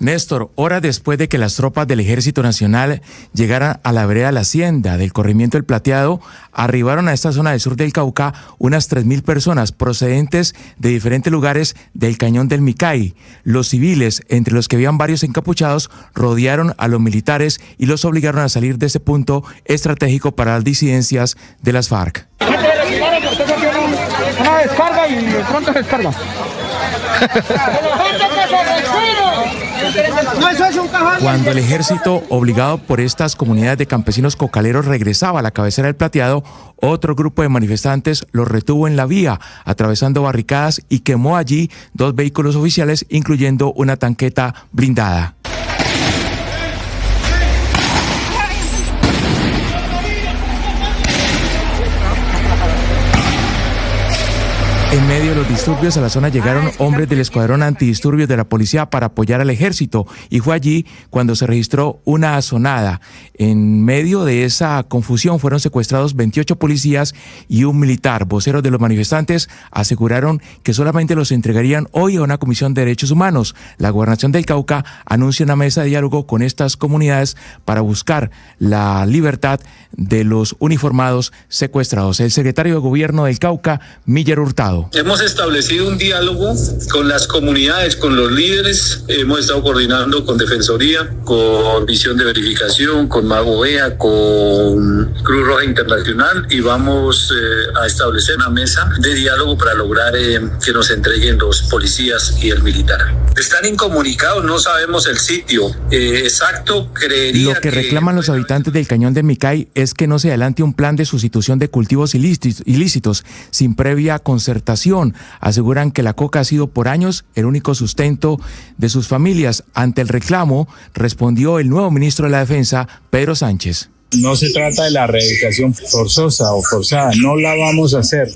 Néstor, horas después de que las tropas del Ejército Nacional llegaran a la vereda La Hacienda del corregimiento El Plateado, arribaron a esta zona del sur del Cauca unas 3.000 personas procedentes de diferentes lugares del cañón del Micay. Los civiles, entre los que habían varios encapuchados, rodearon a los militares y los obligaron a salir de ese punto estratégico para las disidencias de las FARC. Una descarga y de pronto se descarga. Cuando el ejército, obligado por estas comunidades de campesinos cocaleros, regresaba a la cabecera del Plateado, otro grupo de manifestantes los retuvo en la vía, atravesando barricadas, y quemó allí 2 vehículos oficiales, incluyendo una tanqueta blindada. En medio de los disturbios a la zona llegaron hombres del escuadrón antidisturbios de la policía para apoyar al ejército, y fue allí cuando se registró una asonada. En medio de esa confusión fueron secuestrados 28 policías y un militar. Voceros de los manifestantes aseguraron que solamente los entregarían hoy a una comisión de derechos humanos. La Gobernación del Cauca anuncia una mesa de diálogo con estas comunidades para buscar la libertad de los uniformados secuestrados. El secretario de Gobierno del Cauca, Miller Hurtado. Hemos establecido un diálogo con las comunidades, con los líderes. Hemos estado coordinando con Defensoría, con Misión de Verificación, con Magovea, con Cruz Roja Internacional, y vamos a establecer una mesa de diálogo para lograr que nos entreguen los policías y el militar. Están incomunicados, no sabemos el sitio exacto. Lo que reclaman los habitantes del Cañón de Micay es que no se adelante un plan de sustitución de cultivos ilícitos sin previa concertación. Aseguran que la coca ha sido por años el único sustento de sus familias. Ante el reclamo respondió el nuevo ministro de la Defensa, Pedro Sánchez. No se trata de la erradicación forzosa o forzada, no la vamos a hacer.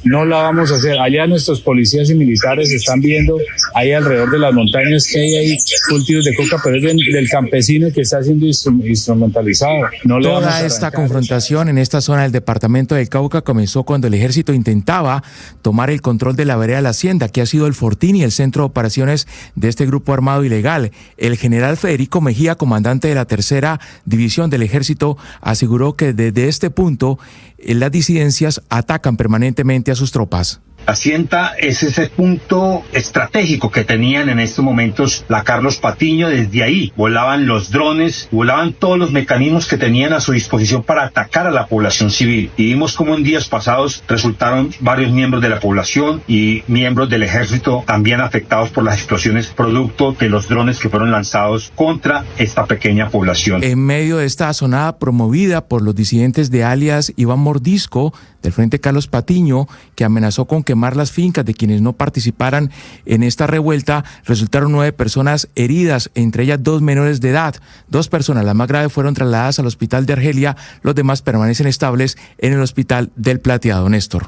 Allá nuestros policías y militares están viendo ahí alrededor de las montañas que hay cultivos de coca, pero es del campesino que está siendo instrumentalizado. Toda esta confrontación en esta zona del departamento del Cauca comenzó cuando el ejército intentaba tomar el control de la vereda La Hacienda, que ha sido el fortín y el centro de operaciones de este grupo armado ilegal. El general Federico Mejía, comandante de la 3ª División del Ejército, aseguró que desde este punto las disidencias atacan permanentemente a sus tropas. La Hacienda es ese punto estratégico que tenían en estos momentos la Carlos Patiño. Desde ahí volaban los drones, volaban todos los mecanismos que tenían a su disposición para atacar a la población civil. Y vimos cómo en días pasados resultaron varios miembros de la población y miembros del ejército también afectados por las explosiones producto de los drones que fueron lanzados contra esta pequeña población. En medio de esta asonada promovida por los disidentes de alias Iván Mordisco, del Frente Carlos Patiño, que amenazó con quemar las fincas de quienes no participaran en esta revuelta, resultaron 9 personas heridas, entre ellas 2 menores de edad. 2 personas, las más graves, fueron trasladadas al hospital de Argelia, los demás permanecen estables en el hospital del Plateado. Néstor.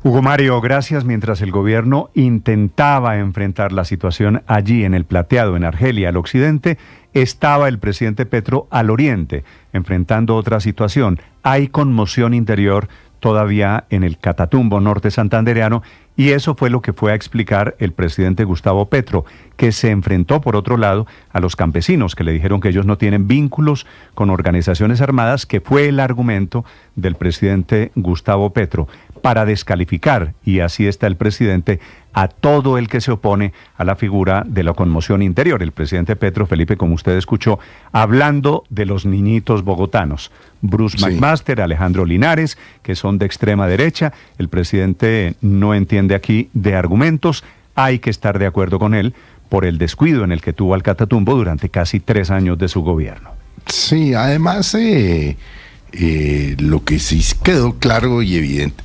Hugo Mario, gracias. Mientras el gobierno intentaba enfrentar la situación allí en el Plateado, en Argelia, al occidente, estaba el presidente Petro al oriente, enfrentando otra situación. Hay conmoción interior todavía en el Catatumbo norte santandereano, y eso fue lo que fue a explicar el presidente Gustavo Petro, que se enfrentó por otro lado a los campesinos, que le dijeron que ellos no tienen vínculos con organizaciones armadas, que fue el argumento del presidente Gustavo Petro. para descalificar, y así está el presidente, a todo el que se opone a la figura de la conmoción interior. El presidente Petro, Felipe, como usted escuchó, hablando de los niñitos bogotanos, Bruce McMaster, Alejandro Linares, que son de extrema derecha. El presidente no entiende aquí de argumentos, hay que estar de acuerdo con él por el descuido en el que tuvo al Catatumbo durante casi 3 años de su gobierno. Sí, además lo que sí quedó claro y evidente,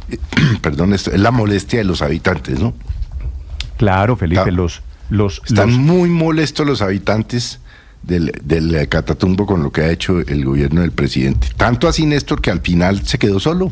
perdón, es la molestia de los habitantes, ¿no? Claro, Felipe, están muy molestos los habitantes del Catatumbo con lo que ha hecho el gobierno del presidente. Tanto así, Néstor, que al final se quedó solo.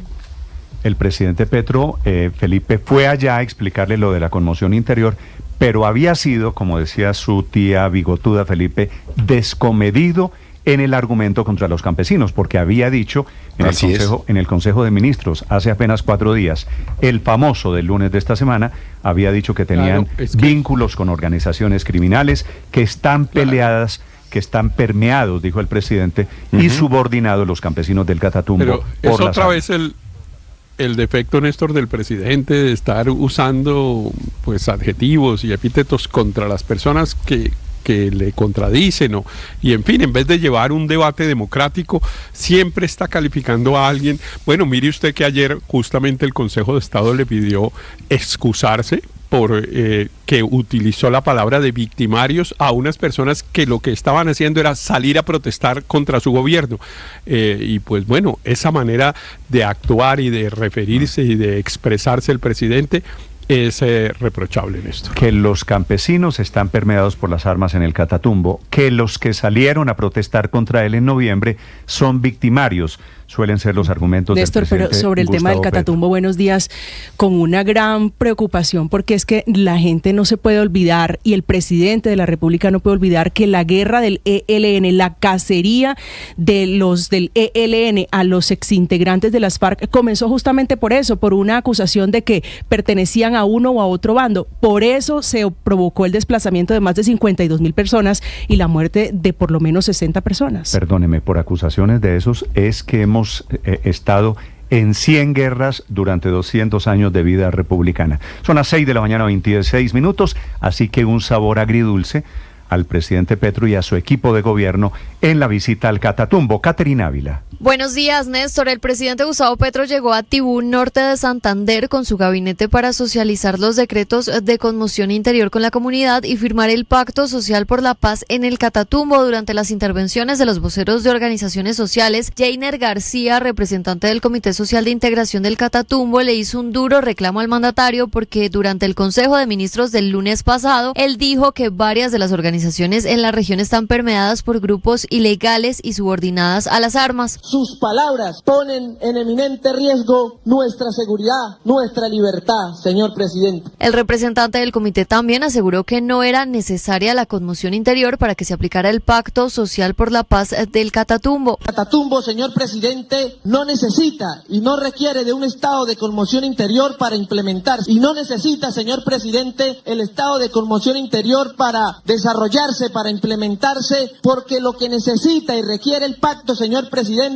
El presidente Petro, Felipe, fue allá a explicarle lo de la conmoción interior, pero había sido, como decía su tía bigotuda, Felipe, descomedido en el argumento contra los campesinos, porque había dicho en el Consejo de Ministros hace apenas 4 días, el famoso del lunes de esta semana, había dicho que tenían vínculos con organizaciones criminales que están peleadas, que están permeados, dijo el presidente, y subordinados los campesinos del Catatumbo. Pero es otra vez el defecto, Néstor, del presidente de estar usando pues adjetivos y epítetos contra las personas que le contradicen, y en fin, en vez de llevar un debate democrático, siempre está calificando a alguien. Bueno, mire usted que ayer justamente el Consejo de Estado le pidió excusarse por que utilizó la palabra de victimarios a unas personas que lo que estaban haciendo era salir a protestar contra su gobierno. Y pues bueno, esa manera de actuar y de referirse y de expresarse el presidente es reprochable, Néstor. Que los campesinos están permeados por las armas en el Catatumbo, que los que salieron a protestar contra él en noviembre son victimarios, suelen ser los argumentos Néstor, del presidente. Pero sobre el tema del Catatumbo, Petro. Buenos días, con una gran preocupación, porque es que la gente no se puede olvidar, y el presidente de la República no puede olvidar, que la guerra del ELN, la cacería de los del ELN a los exintegrantes de las FARC, comenzó justamente por eso, por una acusación de que pertenecían a uno o a otro bando. Por eso se provocó el desplazamiento de más de 52.000 personas y la muerte de por lo menos 60 personas. Perdóneme, por acusaciones de esos es que hemos estado en 100 guerras durante 200 años de vida republicana. Son las 6 de la mañana, 26 minutos, así que un sabor agridulce al presidente Petro y a su equipo de gobierno en la visita al Catatumbo. Caterina Ávila. Buenos días, Néstor. El presidente Gustavo Petro llegó a Tibú, norte de Santander, con su gabinete para socializar los decretos de conmoción interior con la comunidad y firmar el Pacto Social por la Paz en el Catatumbo. Durante las intervenciones de los voceros de organizaciones sociales, Jainer García, representante del Comité Social de Integración del Catatumbo, le hizo un duro reclamo al mandatario porque durante el Consejo de Ministros del lunes pasado, él dijo que varias de las organizaciones en la región están permeadas por grupos ilegales y subordinadas a las armas. Sus palabras ponen en eminente riesgo nuestra seguridad, nuestra libertad, señor presidente. El representante del comité también aseguró que no era necesaria la conmoción interior para que se aplicara el Pacto Social por la Paz del Catatumbo. Catatumbo, señor presidente, no necesita y no requiere de un estado de conmoción interior para implementar, y no necesita, señor presidente, el estado de conmoción interior para desarrollarse, para implementarse, porque lo que necesita y requiere el pacto, señor presidente,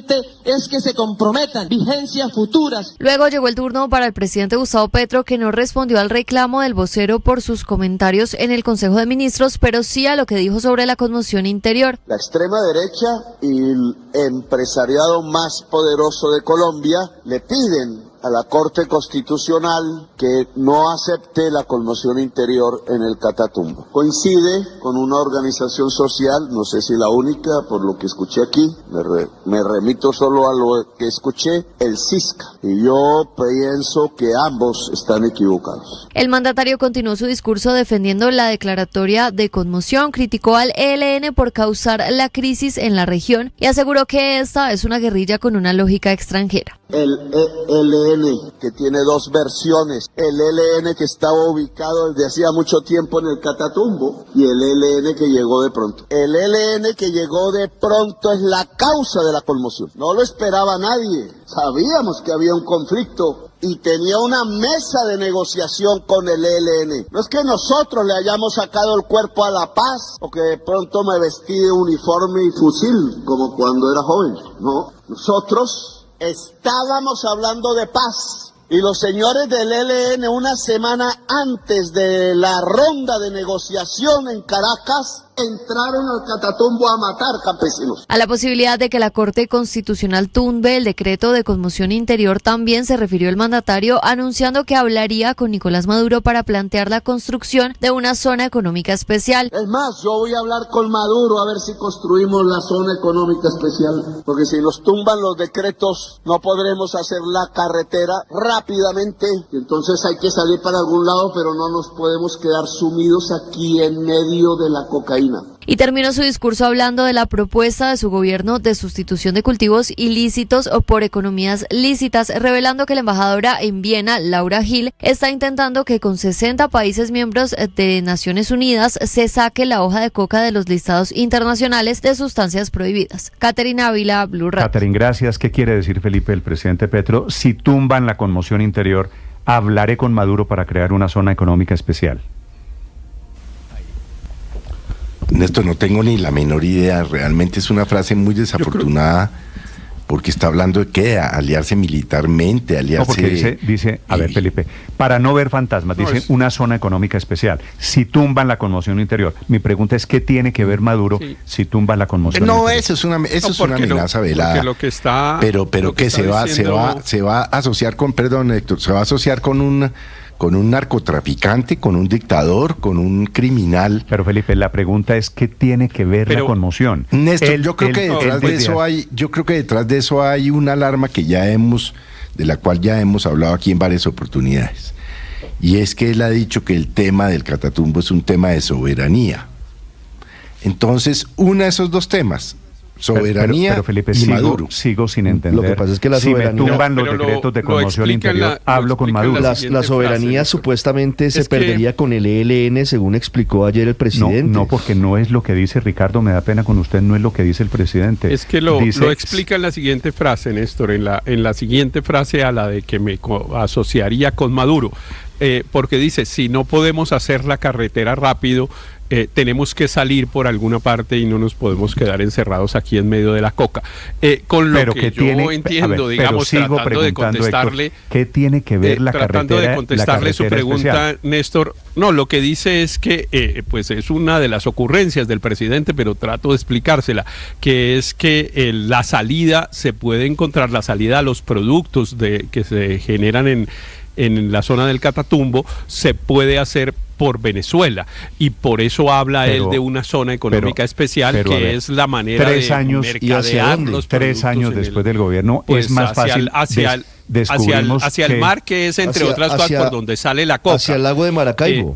es que se comprometan vigencias futuras. Luego llegó el turno para el presidente Gustavo Petro, que no respondió al reclamo del vocero por sus comentarios en el Consejo de Ministros, pero sí a lo que dijo sobre la conmoción interior. La extrema derecha y el empresariado más poderoso de Colombia le piden a la Corte Constitucional que no acepte la conmoción interior en el Catatumbo. Coincide con una organización social, no sé si la única, por lo que escuché aquí, me remito solo a lo que escuché, el CISCA, y yo pienso que ambos están equivocados. El mandatario continuó su discurso defendiendo la declaratoria de conmoción, criticó al ELN por causar la crisis en la región y aseguró que esta es una guerrilla con una lógica extranjera. El ELN, que tiene dos versiones, el ELN que estaba ubicado desde hacía mucho tiempo en el Catatumbo y el ELN que llegó de pronto. El ELN que llegó de pronto es la causa de la conmoción. No lo esperaba nadie. Sabíamos que había un conflicto y tenía una mesa de negociación con el ELN. No es que nosotros le hayamos sacado el cuerpo a la paz o que de pronto me vestí de uniforme y fusil como cuando era joven. No, nosotros estábamos hablando de paz Y los señores del ELN, una semana antes de la ronda de negociación en Caracas, entraron al Catatumbo a matar campesinos. A la posibilidad de que la Corte Constitucional tumbe el decreto de conmoción interior también se refirió el mandatario, anunciando que hablaría con Nicolás Maduro para plantear la construcción de una zona económica especial. Es más, yo voy a hablar con Maduro a ver si construimos la zona económica especial, porque si nos tumban los decretos no podremos hacer la carretera rápidamente, entonces hay que salir para algún lado, pero no nos podemos quedar sumidos aquí en medio de la cocaína. Y terminó su discurso hablando de la propuesta de su gobierno de sustitución de cultivos ilícitos o por economías lícitas, revelando que la embajadora en Viena, Laura Gil, está intentando que con 60 países miembros de Naciones Unidas se saque la hoja de coca de los listados internacionales de sustancias prohibidas. Caterina Ávila, Blue Radio. Caterina, gracias. ¿Qué quiere decir, Felipe, el presidente Petro? Si tumban la conmoción interior, hablaré con Maduro para crear una zona económica especial. Néstor, no tengo ni la menor idea. Realmente es una frase muy desafortunada, porque está hablando de qué, aliarse militarmente, aliarse... No, porque dice, a ver, Felipe, para no ver fantasmas, dice una zona económica especial. Si tumban la conmoción interior, mi pregunta es, ¿qué tiene que ver Maduro si tumban la conmoción interior? Eso es una amenaza velada. Lo que está, pero que se va a asociar con, perdón, Héctor, se va a asociar con un narcotraficante, con un dictador, con un criminal. Pero Felipe, la pregunta es, ¿qué tiene que ver la conmoción? Néstor, yo creo que detrás de eso hay una alarma de la cual ya hemos hablado aquí en varias oportunidades. Y es que él ha dicho que el tema del Catatumbo es un tema de soberanía. Entonces, una de esos dos temas, soberanía pero Felipe, y Maduro. Sigo sin entender. Lo que pasa es que la soberanía... Si me tumban los decretos de conmoción interior, hablo con Maduro. La soberanía supuestamente se perdería con el ELN, según explicó ayer el presidente. No, porque no es lo que dice Ricardo, me da pena con usted, no es lo que dice el presidente. Es que lo explica en la siguiente frase, Néstor, en la siguiente frase a la de que me asociaría con Maduro. Porque dice, si no podemos hacer la carretera rápido, tenemos que salir por alguna parte y no nos podemos quedar encerrados aquí en medio de la coca. Con lo pero que yo entiendo, digamos, tratando de contestarle... Héctor, ¿qué tiene que ver la carretera? Tratando de contestarle su pregunta, especial? Néstor, no, lo que dice es que pues es una de las ocurrencias del presidente, pero trato de explicársela, que es que la salida se puede encontrar, la salida a los productos que se generan en la zona del Catatumbo se puede hacer por Venezuela, y por eso habla él de una zona económica especial, que es la manera de mercadear los productos. 3 años después del gobierno, pues es más fácil hacia el mar, que es entre otras cosas por donde sale la coca. Hacia el lago de Maracaibo.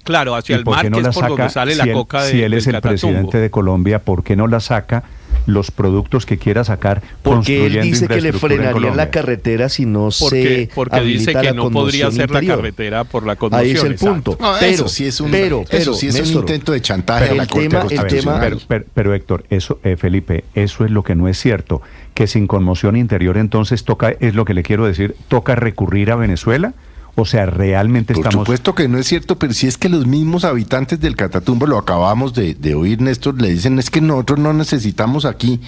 Claro, hacia el mar, que es por donde sale la coca si él es el presidente de Colombia, ¿por qué no la saca los productos que quiera sacar? Porque él dice que le frenarían la carretera si no se porque dice que no podría hacer la carretera por la conmoción. Ahí es el punto. No, eso sí es un intento de chantaje a la Corte Constitucional. Pero Héctor, eso, Felipe, eso es lo que no es cierto, que sin conmoción interior entonces es lo que le quiero decir, toca recurrir a Venezuela. O sea, realmente Por supuesto que no es cierto, pero si es que los mismos habitantes del Catatumbo, lo acabamos de oír, Néstor, le dicen, es que nosotros no necesitamos aquí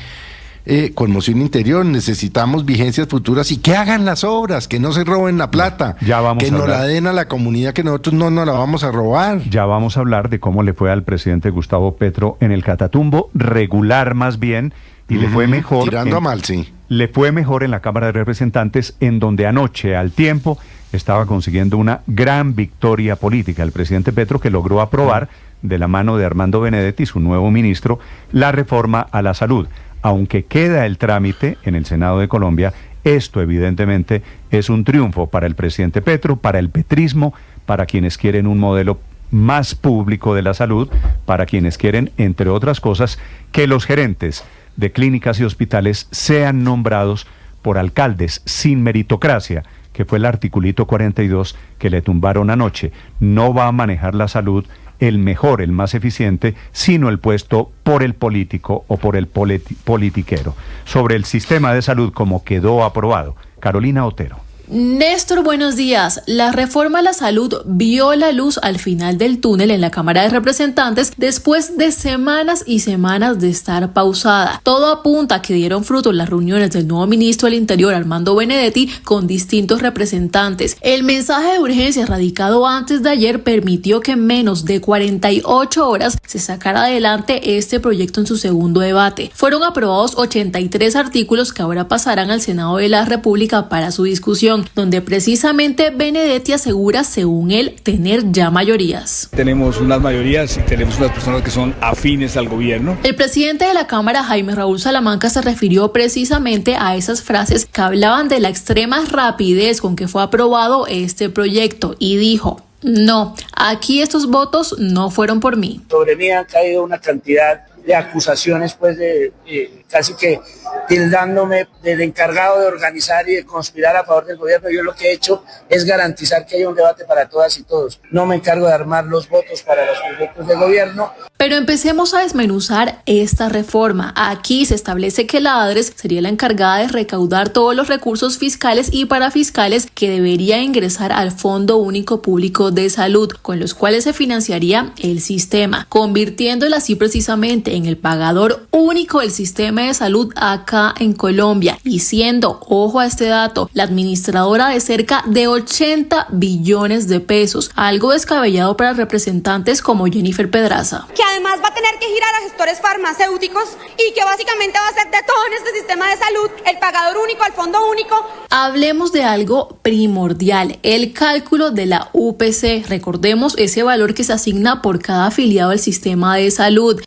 conmoción interior, necesitamos vigencias futuras y que hagan las obras, que no se roben la plata, que nos la den a la comunidad, que nosotros no nos la vamos a robar. Ya vamos a hablar de cómo le fue al presidente Gustavo Petro en el Catatumbo, regular más bien, y le fue mejor. Tirando a mal, sí. Le fue mejor en la Cámara de Representantes, en donde anoche, al tiempo, estaba consiguiendo una gran victoria política el presidente Petro, que logró aprobar, de la mano de Armando Benedetti, su nuevo ministro, la reforma a la salud. Aunque queda el trámite en el Senado de Colombia, esto evidentemente es un triunfo para el presidente Petro, para el petrismo, para quienes quieren un modelo más público de la salud, para quienes quieren, entre otras cosas, que los gerentes de clínicas y hospitales sean nombrados por alcaldes sin meritocracia, que fue el articulito 42 que le tumbaron anoche. No va a manejar la salud el mejor, el más eficiente, sino el puesto por el político o por el politiquero. Sobre el sistema de salud como quedó aprobado, Carolina Otero. Néstor, buenos días. La reforma a la salud vio la luz al final del túnel en la Cámara de Representantes después de semanas y semanas de estar pausada. Todo apunta a que dieron fruto las reuniones del nuevo ministro del Interior, Armando Benedetti, con distintos representantes. El mensaje de urgencia radicado antes de ayer permitió que en menos de 48 horas se sacara adelante este proyecto en su segundo debate. Fueron aprobados 83 artículos que ahora pasarán al Senado de la República para su discusión, donde precisamente Benedetti asegura, según él, tener ya mayorías. Tenemos unas mayorías y tenemos unas personas que son afines al gobierno. El presidente de la Cámara, Jaime Raúl Salamanca, se refirió precisamente a esas frases que hablaban de la extrema rapidez con que fue aprobado este proyecto y dijo: no, aquí estos votos no fueron por mí. Sobre mí han caído una cantidad de acusaciones, pues casi que tildándome del encargado de organizar y de conspirar a favor del gobierno. Yo lo que he hecho es garantizar que haya un debate para todas y todos. No me encargo de armar los votos para los proyectos de gobierno. Pero empecemos a desmenuzar esta reforma. Aquí se establece que la ADRES sería la encargada de recaudar todos los recursos fiscales y parafiscales que debería ingresar al Fondo Único Público de Salud, con los cuales se financiaría el sistema, convirtiéndola así precisamente en el pagador único del sistema de salud acá en Colombia, y siendo, ojo a este dato, la administradora de cerca de 80 billones de pesos, algo descabellado para representantes como Jennifer Pedraza. Que además va a tener que girar a gestores farmacéuticos y que básicamente va a ser de todo en este sistema de salud el pagador único al fondo único. Hablemos de algo primordial, el cálculo de la UPC. Recordemos ese valor que se asigna por cada afiliado al sistema de salud.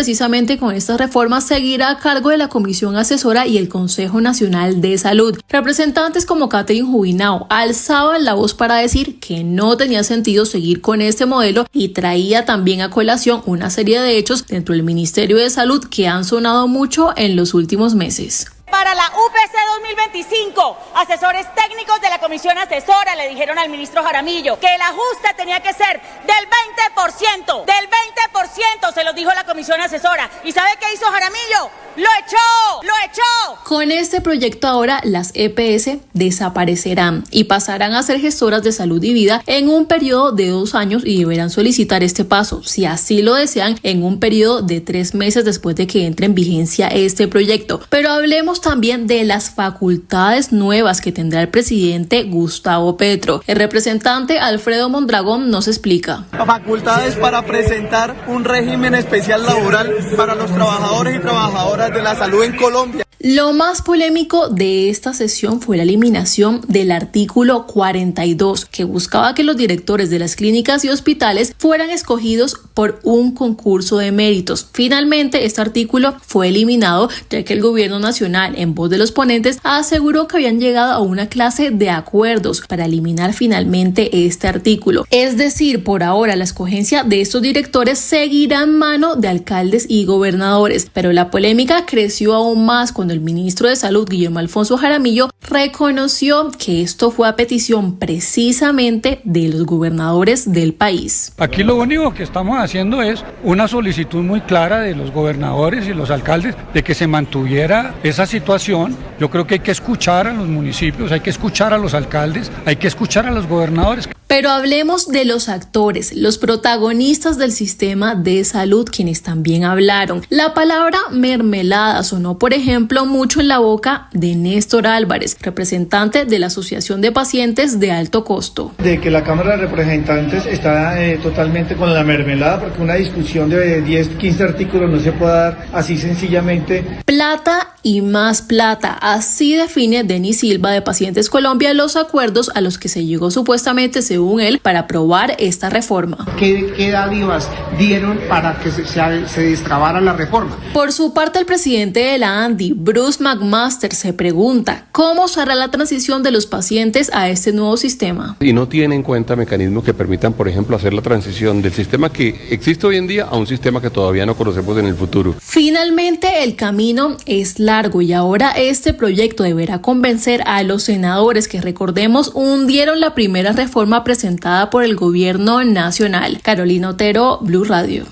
Precisamente con estas reformas seguirá a cargo de la Comisión Asesora y el Consejo Nacional de Salud. Representantes como Catherine Jubinao alzaban la voz para decir que no tenía sentido seguir con este modelo y traía también a colación una serie de hechos dentro del Ministerio de Salud que han sonado mucho en los últimos meses. Para la UPC 2025, asesores técnicos de la Comisión Asesora le dijeron al ministro Jaramillo que el ajuste tenía que ser del 20%. Del 20% se lo dijo la Comisión Asesora. ¿Y sabe qué hizo Jaramillo? ¡Lo echó! Con este proyecto ahora las EPS desaparecerán y pasarán a ser gestoras de salud y vida en un periodo de 2 años y deberán solicitar este paso, si así lo desean, en un periodo de 3 meses después de que entre en vigencia este proyecto. Pero hablemos también de las facultades nuevas que tendrá el presidente Gustavo Petro. El representante Alfredo Mondragón nos explica. Facultades para presentar un régimen especial laboral para los trabajadores y trabajadoras de la salud en Colombia. Lo más polémico de esta sesión fue la eliminación del artículo 42, que buscaba que los directores de las clínicas y hospitales fueran escogidos por un concurso de méritos. Finalmente, este artículo fue eliminado, ya que el gobierno nacional, en voz de los ponentes, aseguró que habían llegado a una clase de acuerdos para eliminar finalmente este artículo. Es decir, por ahora la escogencia de estos directores seguirá en mano de alcaldes y gobernadores, pero la polémica creció aún más cuando el ministro de Salud, Guillermo Alfonso Jaramillo, reconoció que esto fue a petición precisamente de los gobernadores del país. Aquí lo único que estamos haciendo es una solicitud muy clara de los gobernadores y los alcaldes de que se mantuviera esa situación. Yo creo que hay que escuchar a los municipios, hay que escuchar a los alcaldes, hay que escuchar a los gobernadores. Pero hablemos de los actores, los protagonistas del sistema de salud, quienes también hablaron. La palabra mermelada sonó, por ejemplo, mucho en la boca de Néstor Álvarez, representante de la Asociación de Pacientes de Alto Costo. De que la Cámara de Representantes está totalmente con la mermelada, porque una discusión de 10, 15 artículos no se puede dar así sencillamente. Plata y más plata, así define Denis Silva de Pacientes Colombia los acuerdos a los que se llegó supuestamente, según él, para aprobar esta reforma. ¿Qué dádivas dieron para que se destrabara la reforma? Por su parte, el presidente de la ANDI, Bruce McMaster, se pregunta cómo se hará la transición de los pacientes a este nuevo sistema. Y no tiene en cuenta mecanismos que permitan, por ejemplo, hacer la transición del sistema que existe hoy en día a un sistema que todavía no conocemos en el futuro. Finalmente, el camino es largo y ahora este proyecto deberá convencer a los senadores que, recordemos, hundieron la primera reforma presentada por el gobierno nacional. Carolina Otero, Blue Radio.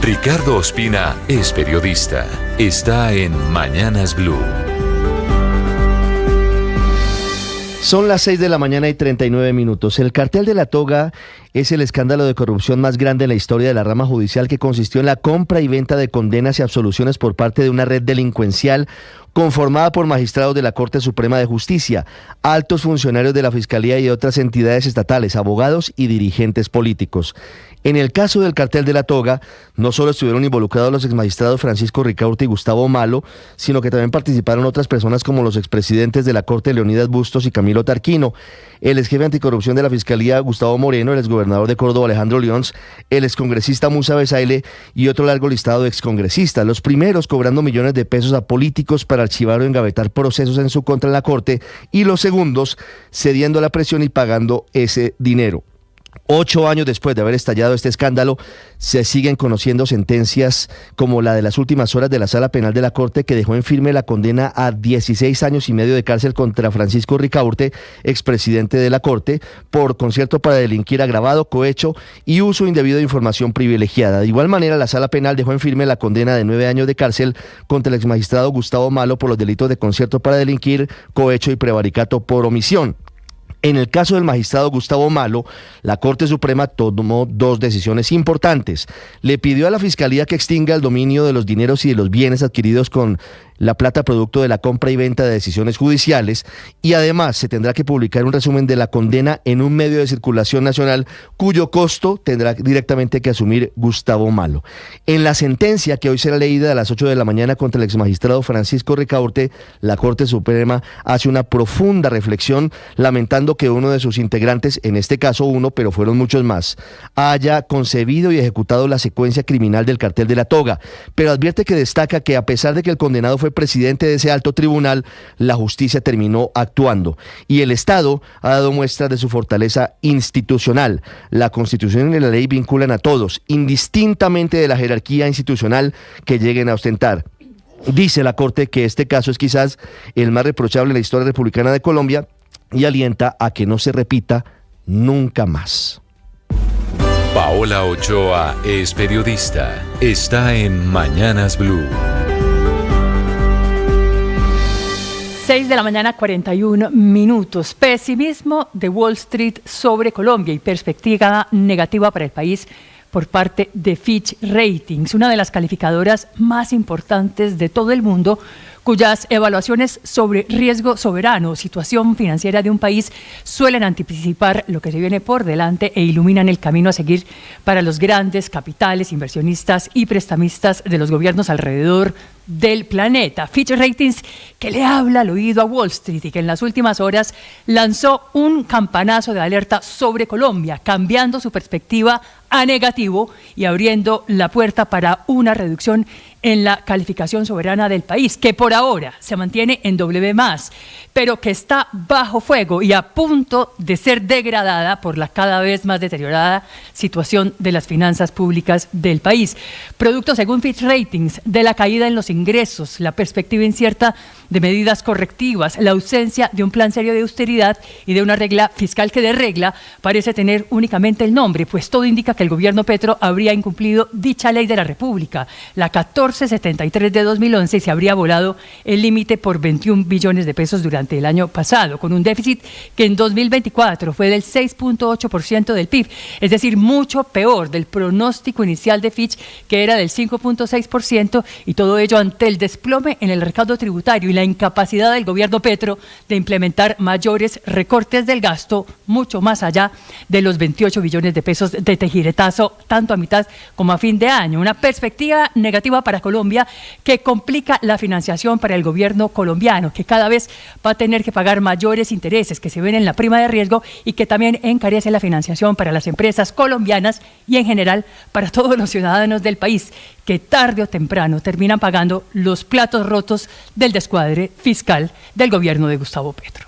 Ricardo Ospina es periodista. Está en Mañanas Blue. Son las 6 de la mañana y 39 minutos. El cartel de la toga es el escándalo de corrupción más grande en la historia de la rama judicial, que consistió en la compra y venta de condenas y absoluciones por parte de una red delincuencial conformada por magistrados de la Corte Suprema de Justicia, altos funcionarios de la Fiscalía y de otras entidades estatales, abogados y dirigentes políticos. En el caso del cartel de la toga, no solo estuvieron involucrados los exmagistrados Francisco Ricaurte y Gustavo Malo, sino que también participaron otras personas como los expresidentes de la Corte Leonidas Bustos y Camilo Tarquino, el exjefe anticorrupción de la Fiscalía Gustavo Moreno, el exgobernador de Córdoba Alejandro Lions, el excongresista Musa Besaile y otro largo listado de excongresistas, los primeros cobrando millones de pesos a políticos para archivar o engavetar procesos en su contra en la Corte, y los segundos cediendo a la presión y pagando ese dinero. 8 años después de haber estallado este escándalo, se siguen conociendo sentencias como la de las últimas horas de la Sala Penal de la Corte, que dejó en firme la condena a 16 años y medio de cárcel contra Francisco Ricaurte, expresidente de la Corte, por concierto para delinquir agravado, cohecho y uso indebido de información privilegiada. De igual manera, la Sala Penal dejó en firme la condena de 9 años de cárcel contra el exmagistrado Gustavo Malo por los delitos de concierto para delinquir, cohecho y prevaricato por omisión. En el caso del magistrado Gustavo Malo, la Corte Suprema tomó 2 decisiones importantes. Le pidió a la Fiscalía que extinga el dominio de los dineros y de los bienes adquiridos con la plata producto de la compra y venta de decisiones judiciales, y además se tendrá que publicar un resumen de la condena en un medio de circulación nacional cuyo costo tendrá directamente que asumir Gustavo Malo. En la sentencia que hoy será leída a las 8 de la mañana contra el exmagistrado Francisco Ricaurte, la Corte Suprema hace una profunda reflexión, lamentando que uno de sus integrantes, en este caso uno, pero fueron muchos más, haya concebido y ejecutado la secuencia criminal del cartel de la toga, pero advierte que destaca que a pesar de que el condenado fue presidente de ese alto tribunal, la justicia terminó actuando y el Estado ha dado muestras de su fortaleza institucional. La Constitución y la ley vinculan a todos, indistintamente de la jerarquía institucional que lleguen a ostentar. Dice la Corte que este caso es quizás el más reprochable en la historia republicana de Colombia y alienta a que no se repita nunca más. Paola Ochoa es periodista. Está en Mañanas Blue. 6 de la mañana, 41 minutos. Pesimismo de Wall Street sobre Colombia y perspectiva negativa para el país por parte de Fitch Ratings, una de las calificadoras más importantes de todo el mundo, cuyas evaluaciones sobre riesgo soberano o situación financiera de un país suelen anticipar lo que se viene por delante e iluminan el camino a seguir para los grandes capitales, inversionistas y prestamistas de los gobiernos alrededor del planeta. Fitch Ratings, que le habla al oído a Wall Street y que en las últimas horas lanzó un campanazo de alerta sobre Colombia, cambiando su perspectiva a negativo y abriendo la puerta para una reducción en la calificación soberana del país, que por ahora se mantiene en W+, pero que está bajo fuego y a punto de ser degradada por la cada vez más deteriorada situación de las finanzas públicas del país. Producto, según Fitch Ratings, de la caída en los ingresos, la perspectiva incierta de medidas correctivas, la ausencia de un plan serio de austeridad y de una regla fiscal que de regla parece tener únicamente el nombre, pues todo indica que el gobierno Petro habría incumplido dicha ley de la República, la 1473 de 2011, y se habría volado el límite por 21 billones de pesos durante el año pasado, con un déficit que en 2024 fue del 6.8% del PIB, es decir, mucho peor del pronóstico inicial de Fitch, que era del 5.6%, y todo ello ante el desplome en el recaudo tributario y la incapacidad del gobierno Petro de implementar mayores recortes del gasto, mucho más allá de los 28 billones de pesos de tejiretazo, tanto a mitad como a fin de año. Una perspectiva negativa para Colombia que complica la financiación para el gobierno colombiano, que cada vez va a tener que pagar mayores intereses que se ven en la prima de riesgo y que también encarece la financiación para las empresas colombianas y en general para todos los ciudadanos del país, que tarde o temprano terminan pagando los platos rotos del descuadre fiscal del gobierno de Gustavo Petro.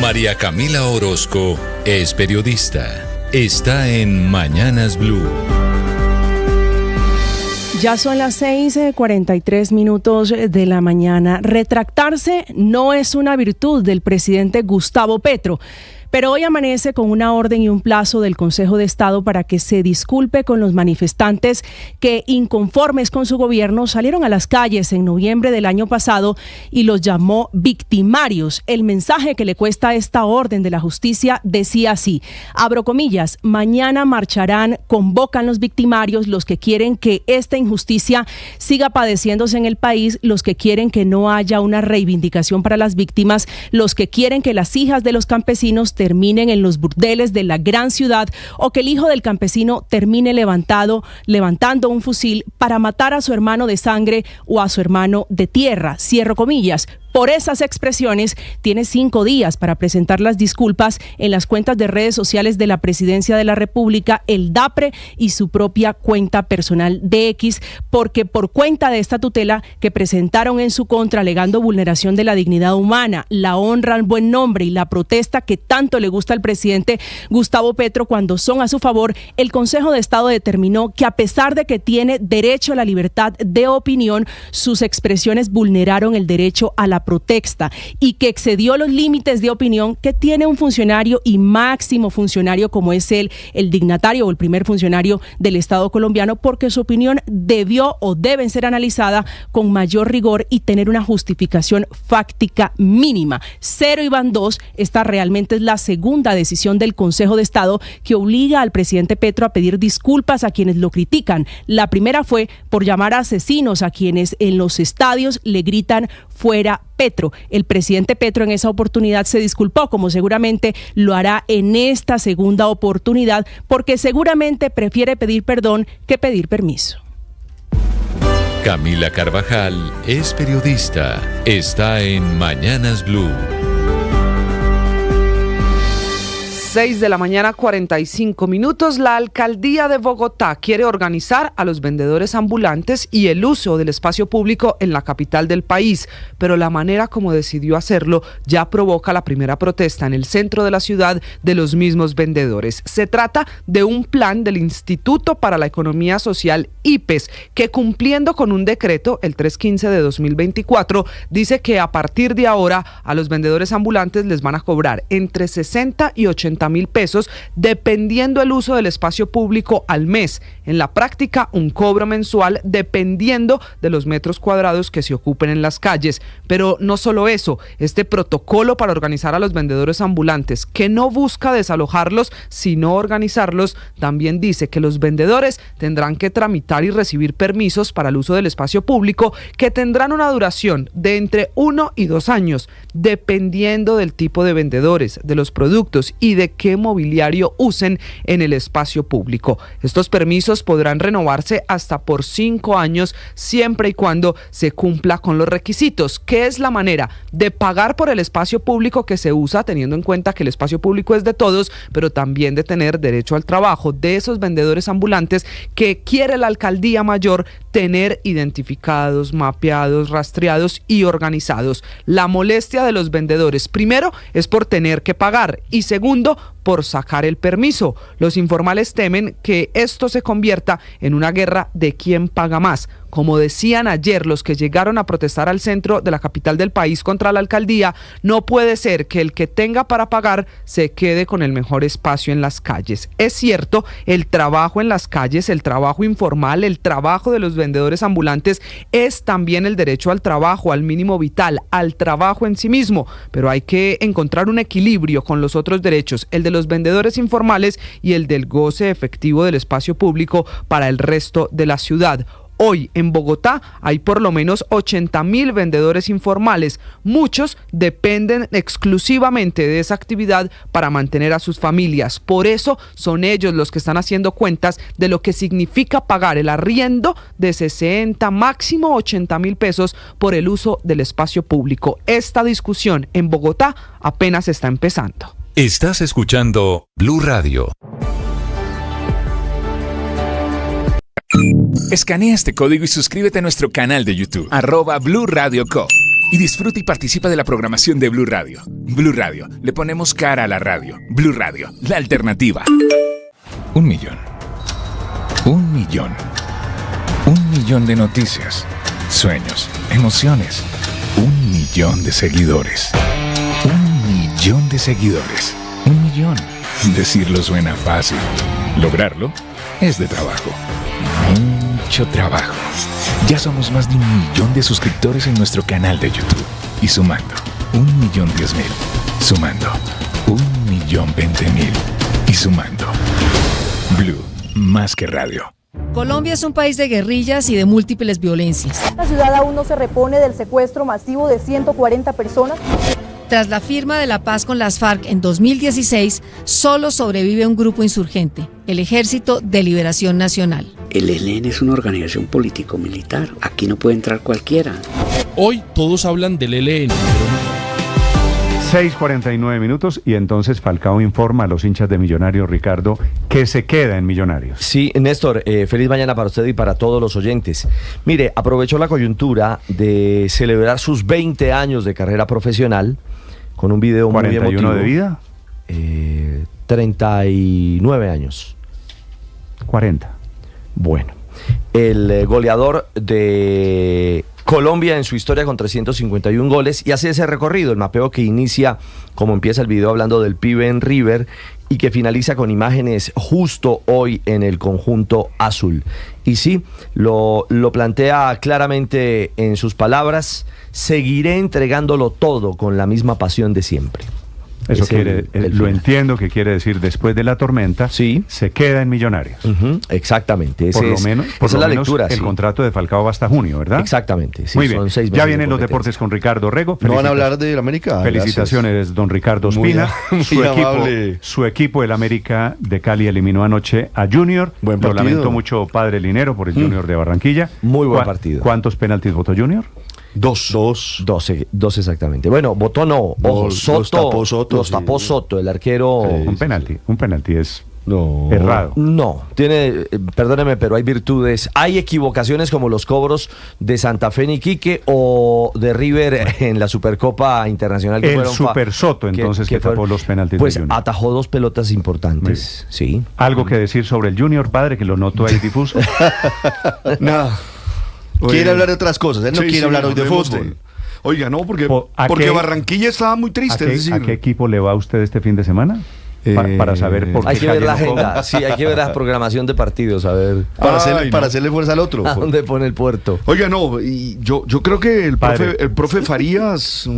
María Camila Orozco es periodista. Está en Mañanas Blue. Ya son las 6:43 minutos de la mañana. Retractarse no es una virtud del presidente Gustavo Petro, Pero hoy amanece con una orden y un plazo del Consejo de Estado para que se disculpe con los manifestantes que, inconformes con su gobierno, salieron a las calles en noviembre del año pasado y los llamó victimarios. El mensaje que le cuesta esta orden de la justicia decía así, abro comillas, mañana marcharán, convocan los victimarios, los que quieren que esta injusticia siga padeciéndose en el país, los que quieren que no haya una reivindicación para las víctimas, los que quieren que las hijas de los campesinos terminen en los burdeles de la gran ciudad o que el hijo del campesino termine levantando un fusil para matar a su hermano de sangre o a su hermano de tierra. Cierro comillas. Por esas expresiones, tiene 5 días para presentar las disculpas en las cuentas de redes sociales de la Presidencia de la República, el DAPRE y su propia cuenta personal de X, porque por cuenta de esta tutela que presentaron en su contra alegando vulneración de la dignidad humana, la honra al buen nombre y la protesta que tanto le gusta al presidente Gustavo Petro cuando son a su favor, el Consejo de Estado determinó que a pesar de que tiene derecho a la libertad de opinión, sus expresiones vulneraron el derecho a la protesta y que excedió los límites de opinión que tiene un funcionario y máximo funcionario como es el dignatario o el primer funcionario del Estado colombiano, porque su opinión debió o deben ser analizada con mayor rigor y tener una justificación fáctica mínima. 0 y van 2, esta realmente es la segunda decisión del Consejo de Estado que obliga al presidente Petro a pedir disculpas a quienes lo critican. La primera fue por llamar a asesinos a quienes en los estadios le gritan fuera Petro. El presidente Petro en esa oportunidad se disculpó, como seguramente lo hará en esta segunda oportunidad, porque seguramente prefiere pedir perdón que pedir permiso. Camila Carvajal es periodista. Está en Mañanas Blue. 6 de la mañana, 45 minutos. La alcaldía de Bogotá quiere organizar a los vendedores ambulantes y el uso del espacio público en la capital del país, pero la manera como decidió hacerlo ya provoca la primera protesta en el centro de la ciudad de los mismos vendedores. Se trata de un plan del Instituto para la Economía Social, IPES, que cumpliendo con un decreto, el 315 de 2024, dice que a partir de ahora a los vendedores ambulantes les van a cobrar entre 60 y 80 mil pesos dependiendo el uso del espacio público al mes. En la práctica, un cobro mensual dependiendo de los metros cuadrados que se ocupen en las calles. Pero no solo eso, este protocolo para organizar a los vendedores ambulantes, que no busca desalojarlos, sino organizarlos, también dice que los vendedores tendrán que tramitar y recibir permisos para el uso del espacio público que tendrán una duración de entre 1 y 2 años, dependiendo del tipo de vendedores, de los productos y de qué mobiliario usen en el espacio público. Estos permisos podrán renovarse hasta por 5 años siempre y cuando se cumpla con los requisitos, que es la manera de pagar por el espacio público que se usa, teniendo en cuenta que el espacio público es de todos, pero también de tener derecho al trabajo de esos vendedores ambulantes que quiere la alcaldía mayor tener identificados, mapeados, rastreados y organizados. La molestia de los vendedores, primero, es por tener que pagar y segundo, por sacar el permiso. Los informales temen que esto se convierta en una guerra de quién paga más. Como decían ayer los que llegaron a protestar al centro de la capital del país contra la alcaldía, no puede ser que el que tenga para pagar se quede con el mejor espacio en las calles. Es cierto, el trabajo en las calles, el trabajo informal, el trabajo de los vendedores ambulantes es también el derecho al trabajo, al mínimo vital, al trabajo en sí mismo, pero hay que encontrar un equilibrio con los otros derechos, el de los vendedores informales y el del goce efectivo del espacio público para el resto de la ciudad. Hoy en Bogotá hay por lo menos 80.000 vendedores informales. Muchos dependen exclusivamente de esa actividad para mantener a sus familias. Por eso son ellos los que están haciendo cuentas de lo que significa pagar el arriendo de 60, máximo 80.000 pesos por el uso del espacio público. Esta discusión en Bogotá apenas está empezando. Estás escuchando Blue Radio. Escanea este código y suscríbete a nuestro canal de YouTube, @Blue Radio Co. Y disfruta y participa de la programación de Blue Radio. Blue Radio, le ponemos cara a la radio. Blue Radio, la alternativa. 1 millón. 1 millón. 1 millón de noticias, sueños, emociones. 1 millón de seguidores. 1 millón de seguidores. 1 millón. Decirlo suena fácil. Lograrlo es de trabajo. Mucho trabajo. Ya somos más de 1 millón de suscriptores en nuestro canal de YouTube. Y sumando, 1.010.000. Sumando, 1.020.000. Y sumando. Blue, más que radio. Colombia es un país de guerrillas y de múltiples violencias. La ciudad aún no se repone del secuestro masivo de 140 personas. Tras la firma de la paz con las FARC en 2016, solo sobrevive un grupo insurgente, el Ejército de Liberación Nacional. El ELN es una organización político-militar. Aquí no puede entrar cualquiera. Hoy todos hablan del ELN. 6:49 minutos y entonces Falcao informa a los hinchas de Millonarios, Ricardo, que se queda en Millonarios. Sí, Néstor, feliz mañana para usted y para todos los oyentes. Mire, aprovechó la coyuntura de celebrar sus 20 años de carrera profesional con un video muy emotivo. ¿41 de vida? 39 años. 40. Bueno, el goleador de Colombia en su historia con 351 goles y hace ese recorrido, el mapeo que inicia, como empieza el video hablando del pibe en River y que finaliza con imágenes justo hoy en el conjunto azul. Y sí, lo plantea claramente en sus palabras: seguiré entregándolo todo con la misma pasión de siempre. Eso lo entiendo que quiere decir después de la tormenta, sí, se queda en Millonarios. Exactamente. Por lo menos la lectura. El contrato de Falcao va hasta junio, ¿verdad? Exactamente. Sí, muy bien. Son 6 meses ya vienen los deportes con Ricardo Rego. ¿No van a hablar de América? Felicitaciones, gracias, don Ricardo Ospina. Su equipo, el América de Cali, eliminó anoche a Junior. Buen partido. Lo lamento mucho, padre Linero, por el Junior de Barranquilla. Muy buen partido. ¿Cuántos penaltis votó Junior? 2 exactamente. Bueno, votó no. Ojo, Soto. Los tapó Soto, el arquero. Sí. Un penalti es errado. No, perdóneme, pero hay virtudes. Hay equivocaciones como los cobros de Santa Fe en Iquique o de River en la Supercopa Internacional. Que el Super Soto, entonces, que tapó los penaltis. Pues atajó 2 pelotas importantes. Sí. ¿Algo que decir sobre el Junior, padre, que lo noto ahí difuso? Nada. Quiere hablar de otras cosas, él no quiere hablar hoy de fútbol. Oiga, no, porque Barranquilla estaba muy triste. ¿A qué equipo le va a usted este fin de semana? Para saber por qué. Hay que ver la agenda, sí, hay que ver la programación de partidos, a ver. Para hacerle fuerza al otro. ¿A dónde pone el puerto? Oiga, no, y yo creo que el profe Farías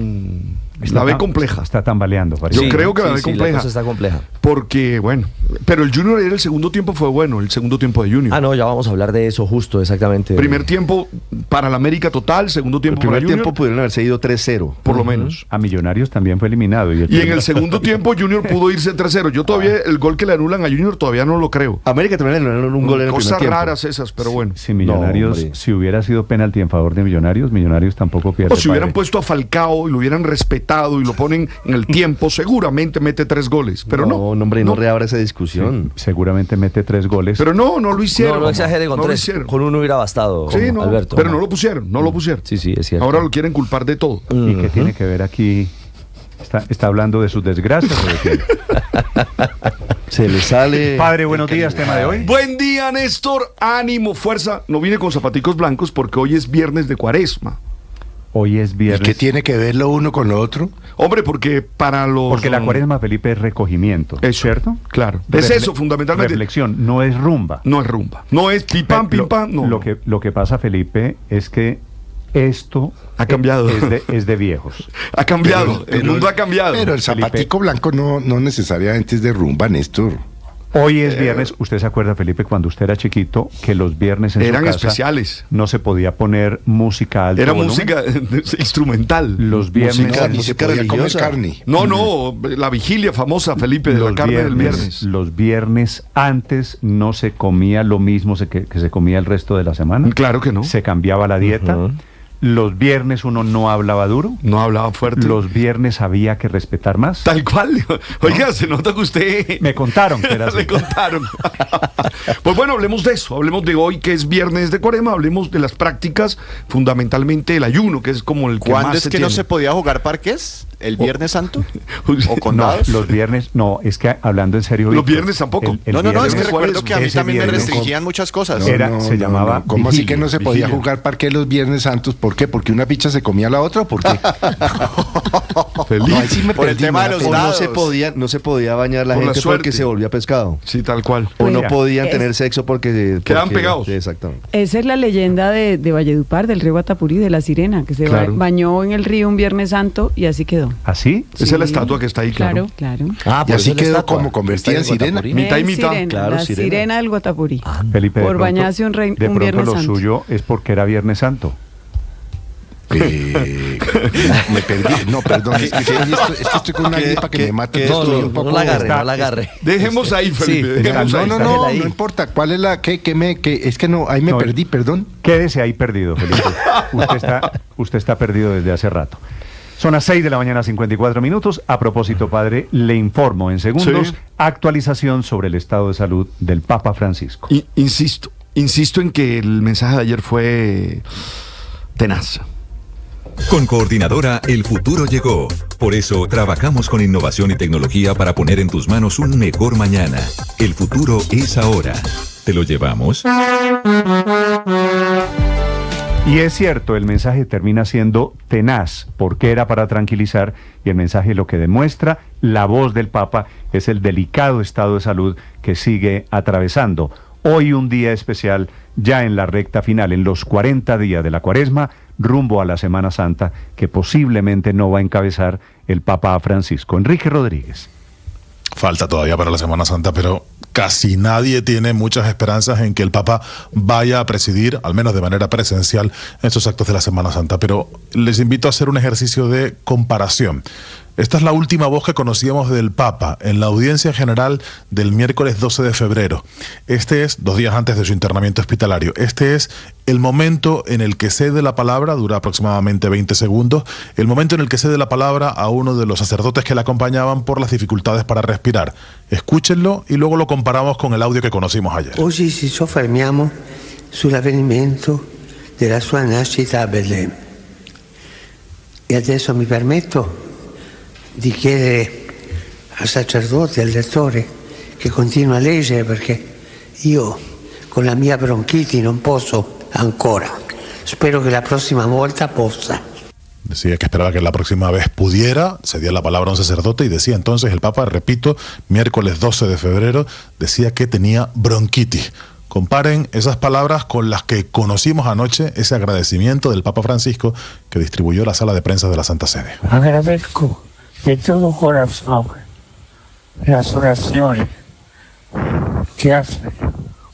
la ve compleja. Está tambaleando, Farías. Yo creo que la ve compleja. La cosa está compleja. Porque, bueno, pero el Junior ayer, el segundo tiempo fue bueno, el segundo tiempo de Junior. No, ya vamos a hablar de eso justo, exactamente. Primer tiempo para la América total, segundo tiempo para Junior. El primer tiempo pudieron haberse ido 3-0. Por lo menos. A Millonarios también fue eliminado. Y en el segundo tiempo Junior pudo irse 3-0. Yo todavía, el gol que le anulan a Junior todavía no lo creo. América también le anularon un gol en el primer tiempo. Cosas raras esas, pero bueno. Si Millonarios, si hubiera sido penalti en favor de Millonarios tampoco pierde. O si hubieran puesto a Falcao y lo hubieran respetado y lo ponen en el tiempo, seguramente mete 3 goles. Pero no reabra esa discusión. Sí, seguramente mete 3 goles. Pero no lo hicieron. No exagere con 3. Con 1 hubiera bastado. Sí, Alberto. Pero no lo pusieron. Sí, es cierto. Ahora lo quieren culpar de todo. ¿Y qué tiene que ver aquí? ¿Está hablando de sus desgracias o de qué? Se le sale. Padre, buenos días, tema de hoy. Buen día, Néstor. Ánimo, fuerza. No vine con zapaticos blancos porque hoy es viernes de Cuaresma. Hoy es viernes. ¿Y qué tiene que ver lo uno con lo otro? Hombre, porque Porque la Cuaresma, Felipe, es recogimiento. ¿Es cierto? Claro. Es eso, fundamentalmente. Reflexión, no es rumba. No es rumba. No es pim pam, no. Lo que pasa, Felipe, es que esto ha cambiado. Es de viejos. Ha cambiado. El mundo ha cambiado. Pero el zapatico blanco no necesariamente es de rumba, Néstor. Hoy es viernes. ¿Usted se acuerda, Felipe, cuando usted era chiquito, que los viernes en eran su casa especiales? No se podía poner música alta. Era volumen. música instrumental. Los viernes música religiosa. Carne. No, la vigilia famosa, Felipe, de la carne del viernes. Los viernes antes no se comía lo mismo que se comía el resto de la semana. Claro que no. Se cambiaba la dieta. Los viernes uno no hablaba duro. No hablaba fuerte. Los viernes había que respetar más. Tal cual. Oiga, se nota que usted... Me contaron que era así. Le contaron. Pues bueno, hablemos de eso. Hablemos de hoy, que es viernes de Cuaresma. Hablemos de las prácticas, fundamentalmente el ayuno, que es como el que ¿Cuándo más es que no se podía jugar parques? ¿El Viernes Santo? ¿O condados? No, los viernes, no, es que hablando en serio... Los viernes tampoco. No, es que recuerdo que a mí también me viernes restringían muchas cosas. Se llamaba... ¿Cómo así vigilia, que no se podía jugar parque los Viernes Santos? ¿Por qué? ¿Porque una ficha se comía a la otra o por qué? Feliz. No, ahí sí me Por el perdí, tema de los dados. No se podía bañar la Por la gente suerte. porque se volvía pescado. Sí, tal cual. O no Mira, podían tener sexo porque quedaban pegados. Sí, exactamente. Esa es la leyenda de Valledupar, del río Guatapurí, de la sirena, que se Claro. bañó en el río un Viernes Santo y así quedó. ¿Así? Esa es la estatua que está ahí, claro. Claro. Y así quedó como convertida en sirena. Mitad y mitad. Sirena, Claro, la sirena del Guatapurí. Felipe, Por bañarse un de pronto Viernes lo Santo. suyo es porque era Viernes Santo. Me perdí. No, perdón, es que estoy con una gripa que me mata. No la agarre. Dejemos ahí, Felipe. Sí, dejemos ahí. No importa. ¿Cuál es la es que no, ahí me perdí, perdón. Quédese ahí perdido, Felipe. Usted está perdido desde hace rato. Son las 6 de la mañana, 54 minutos. A propósito, padre, le informo en segundos actualización sobre el estado de salud del Papa Francisco. Insisto en que el mensaje de ayer fue tenaz. Con Coordinadora, el futuro llegó. Por eso, trabajamos con innovación y tecnología para poner en tus manos un mejor mañana. El futuro es ahora. ¿Te lo llevamos? Y es cierto, el mensaje termina siendo tenaz, porque era para tranquilizar, y el mensaje lo que demuestra la voz del Papa es el delicado estado de salud que sigue atravesando. Hoy un día especial, ya en la recta final, en los 40 días de la Cuaresma, rumbo a la Semana Santa, que posiblemente no va a encabezar el Papa Francisco. Enrique Rodríguez. Falta todavía para la Semana Santa, pero casi nadie tiene muchas esperanzas en que el Papa vaya a presidir, al menos de manera presencial, estos actos de la Semana Santa. Pero les invito a hacer un ejercicio de comparación. Esta es la última voz que conocíamos del Papa en la audiencia general del miércoles 12 de febrero. Este es 2 días antes de su internamiento hospitalario. Este es el momento en el que cede la palabra, dura aproximadamente 20 segundos, el momento en el que cede la palabra a uno de los sacerdotes que le acompañaban por las dificultades para respirar. Escúchenlo y luego lo comparamos con el audio que conocimos ayer. Hoy ci soffermiamo sull'avvenimento della sua nascita a Betlemme. E adesso mi permetto di chiedere al sacerdote, al lettore, che continua a leggere perché io con la mia bronchiti non posso ancora. Spero che la prossima volta possa. Decía que esperaba que la próxima vez pudiera, cedía la palabra a un sacerdote y decía entonces el Papa, repito, miércoles 12 de febrero, decía que tenía bronquitis. Comparen esas palabras con las que conocimos anoche ese agradecimiento del Papa Francisco que distribuyó la sala de prensa de la Santa Sede. Agradezco de todo corazón las oraciones que hacen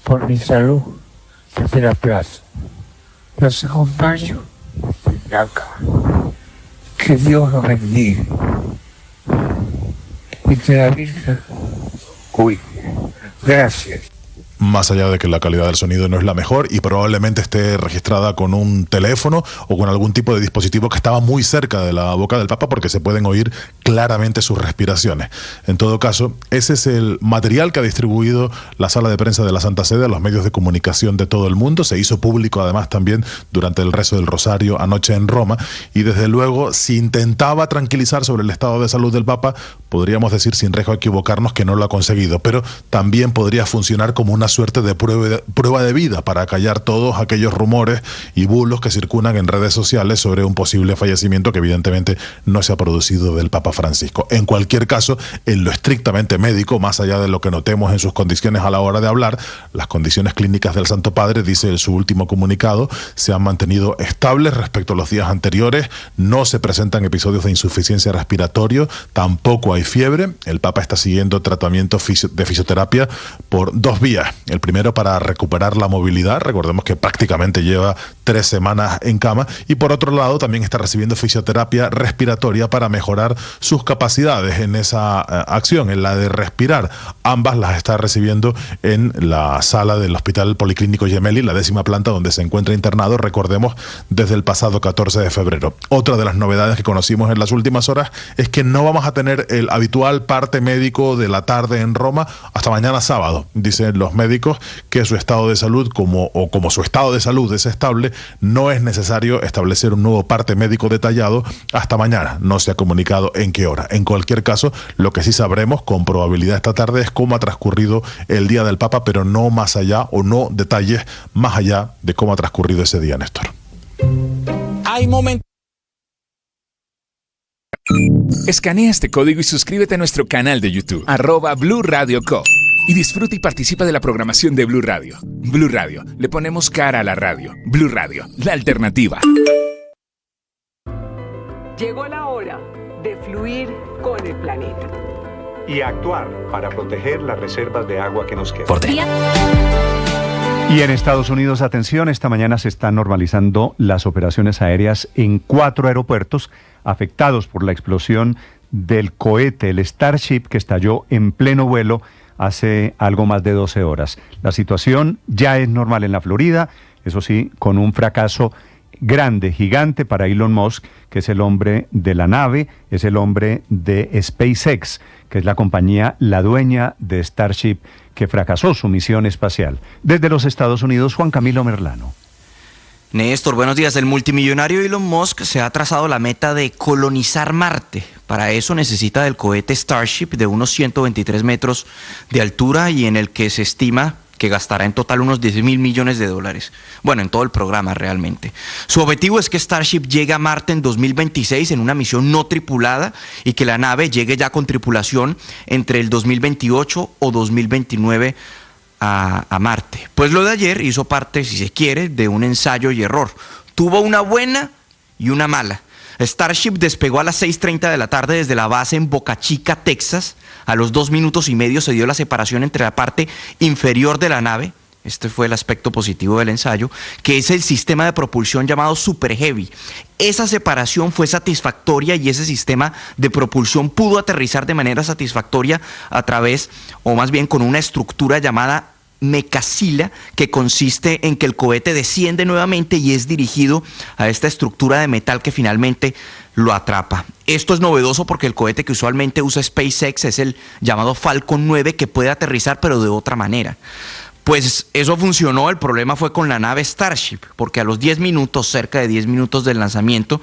por mi salud desde la plaza. Los acompaño desde acá. Que Dios los bendiga y que la Virgen cuide. Gracias. Más allá de que la calidad del sonido no es la mejor y probablemente esté registrada con un teléfono o con algún tipo de dispositivo que estaba muy cerca de la boca del Papa porque se pueden oír claramente sus respiraciones. En todo caso, ese es el material que ha distribuido la sala de prensa de la Santa Sede a los medios de comunicación de todo el mundo. Se hizo público además también durante el rezo del Rosario anoche en Roma y desde luego si intentaba tranquilizar sobre el estado de salud del Papa, podríamos decir sin riesgo a equivocarnos que no lo ha conseguido, pero también podría funcionar como una suerte de prueba de vida para callar todos aquellos rumores y bulos que circulan en redes sociales sobre un posible fallecimiento que evidentemente no se ha producido del Papa Francisco. En cualquier caso, en lo estrictamente médico, más allá de lo que notemos en sus condiciones a la hora de hablar, las condiciones clínicas del Santo Padre, dice en su último comunicado, se han mantenido estables respecto a los días anteriores, no se presentan episodios de insuficiencia respiratoria, tampoco hay fiebre, el Papa está siguiendo tratamiento de fisioterapia por 2 vías. El primero para recuperar la movilidad, recordemos que prácticamente lleva 3 semanas en cama, y por otro lado también está recibiendo fisioterapia respiratoria para mejorar sus capacidades en esa acción, en la de respirar. Ambas las está recibiendo en la sala del Hospital Policlínico Gemelli, la 10ª planta donde se encuentra internado, recordemos, desde el pasado 14 de febrero. Otra de las novedades que conocimos en las últimas horas es que no vamos a tener el habitual parte médico de la tarde en Roma hasta mañana sábado, dicen los medios médicos que su estado de salud, como su estado de salud es estable, no es necesario establecer un nuevo parte médico detallado hasta mañana. No se ha comunicado en qué hora. En cualquier caso, lo que sí sabremos con probabilidad esta tarde es cómo ha transcurrido el día del Papa, pero no más allá, o no detalles más allá de cómo ha transcurrido ese día, Néstor. Hay momentos. Escanea este código y suscríbete a nuestro canal de YouTube, @Blue Radio Co. Y disfruta y participa de la programación de Blue Radio. Blue Radio, le ponemos cara a la radio. Blue Radio, la alternativa. Llegó la hora de fluir con el planeta. Y actuar para proteger las reservas de agua que nos quedan. Y en Estados Unidos, atención, esta mañana se están normalizando las operaciones aéreas en 4 aeropuertos afectados por la explosión del cohete, el Starship, que estalló en pleno vuelo hace algo más de 12 horas. La situación ya es normal en la Florida, eso sí, con un fracaso grande, gigante para Elon Musk, que es el hombre de la nave, es el hombre de SpaceX, que es la compañía, la dueña de Starship, que fracasó su misión espacial. Desde los Estados Unidos, Juan Camilo Merlano. Néstor, buenos días. El multimillonario Elon Musk se ha trazado la meta de colonizar Marte. Para eso necesita del cohete Starship de unos 123 metros de altura y en el que se estima que gastará en total unos 10.000 millones de dólares. Bueno, en todo el programa realmente. Su objetivo es que Starship llegue a Marte en 2026 en una misión no tripulada y que la nave llegue ya con tripulación entre el 2028 o 2029 a Marte. Pues lo de ayer hizo parte, si se quiere, de un ensayo y error. Tuvo una buena y una mala. Starship despegó a las 6:30 de la tarde desde la base en Boca Chica, Texas. A los 2 minutos y medio se dio la separación entre la parte inferior de la nave, este fue el aspecto positivo del ensayo, que es el sistema de propulsión llamado Super Heavy. Esa separación fue satisfactoria y ese sistema de propulsión pudo aterrizar de manera satisfactoria a través, o más bien con una estructura llamada mecasila, que consiste en que el cohete desciende nuevamente y es dirigido a esta estructura de metal que finalmente lo atrapa. Esto es novedoso porque el cohete que usualmente usa SpaceX es el llamado Falcon 9, que puede aterrizar pero de otra manera. Pues eso funcionó, el problema fue con la nave Starship, porque a los 10 minutos, cerca de 10 minutos del lanzamiento,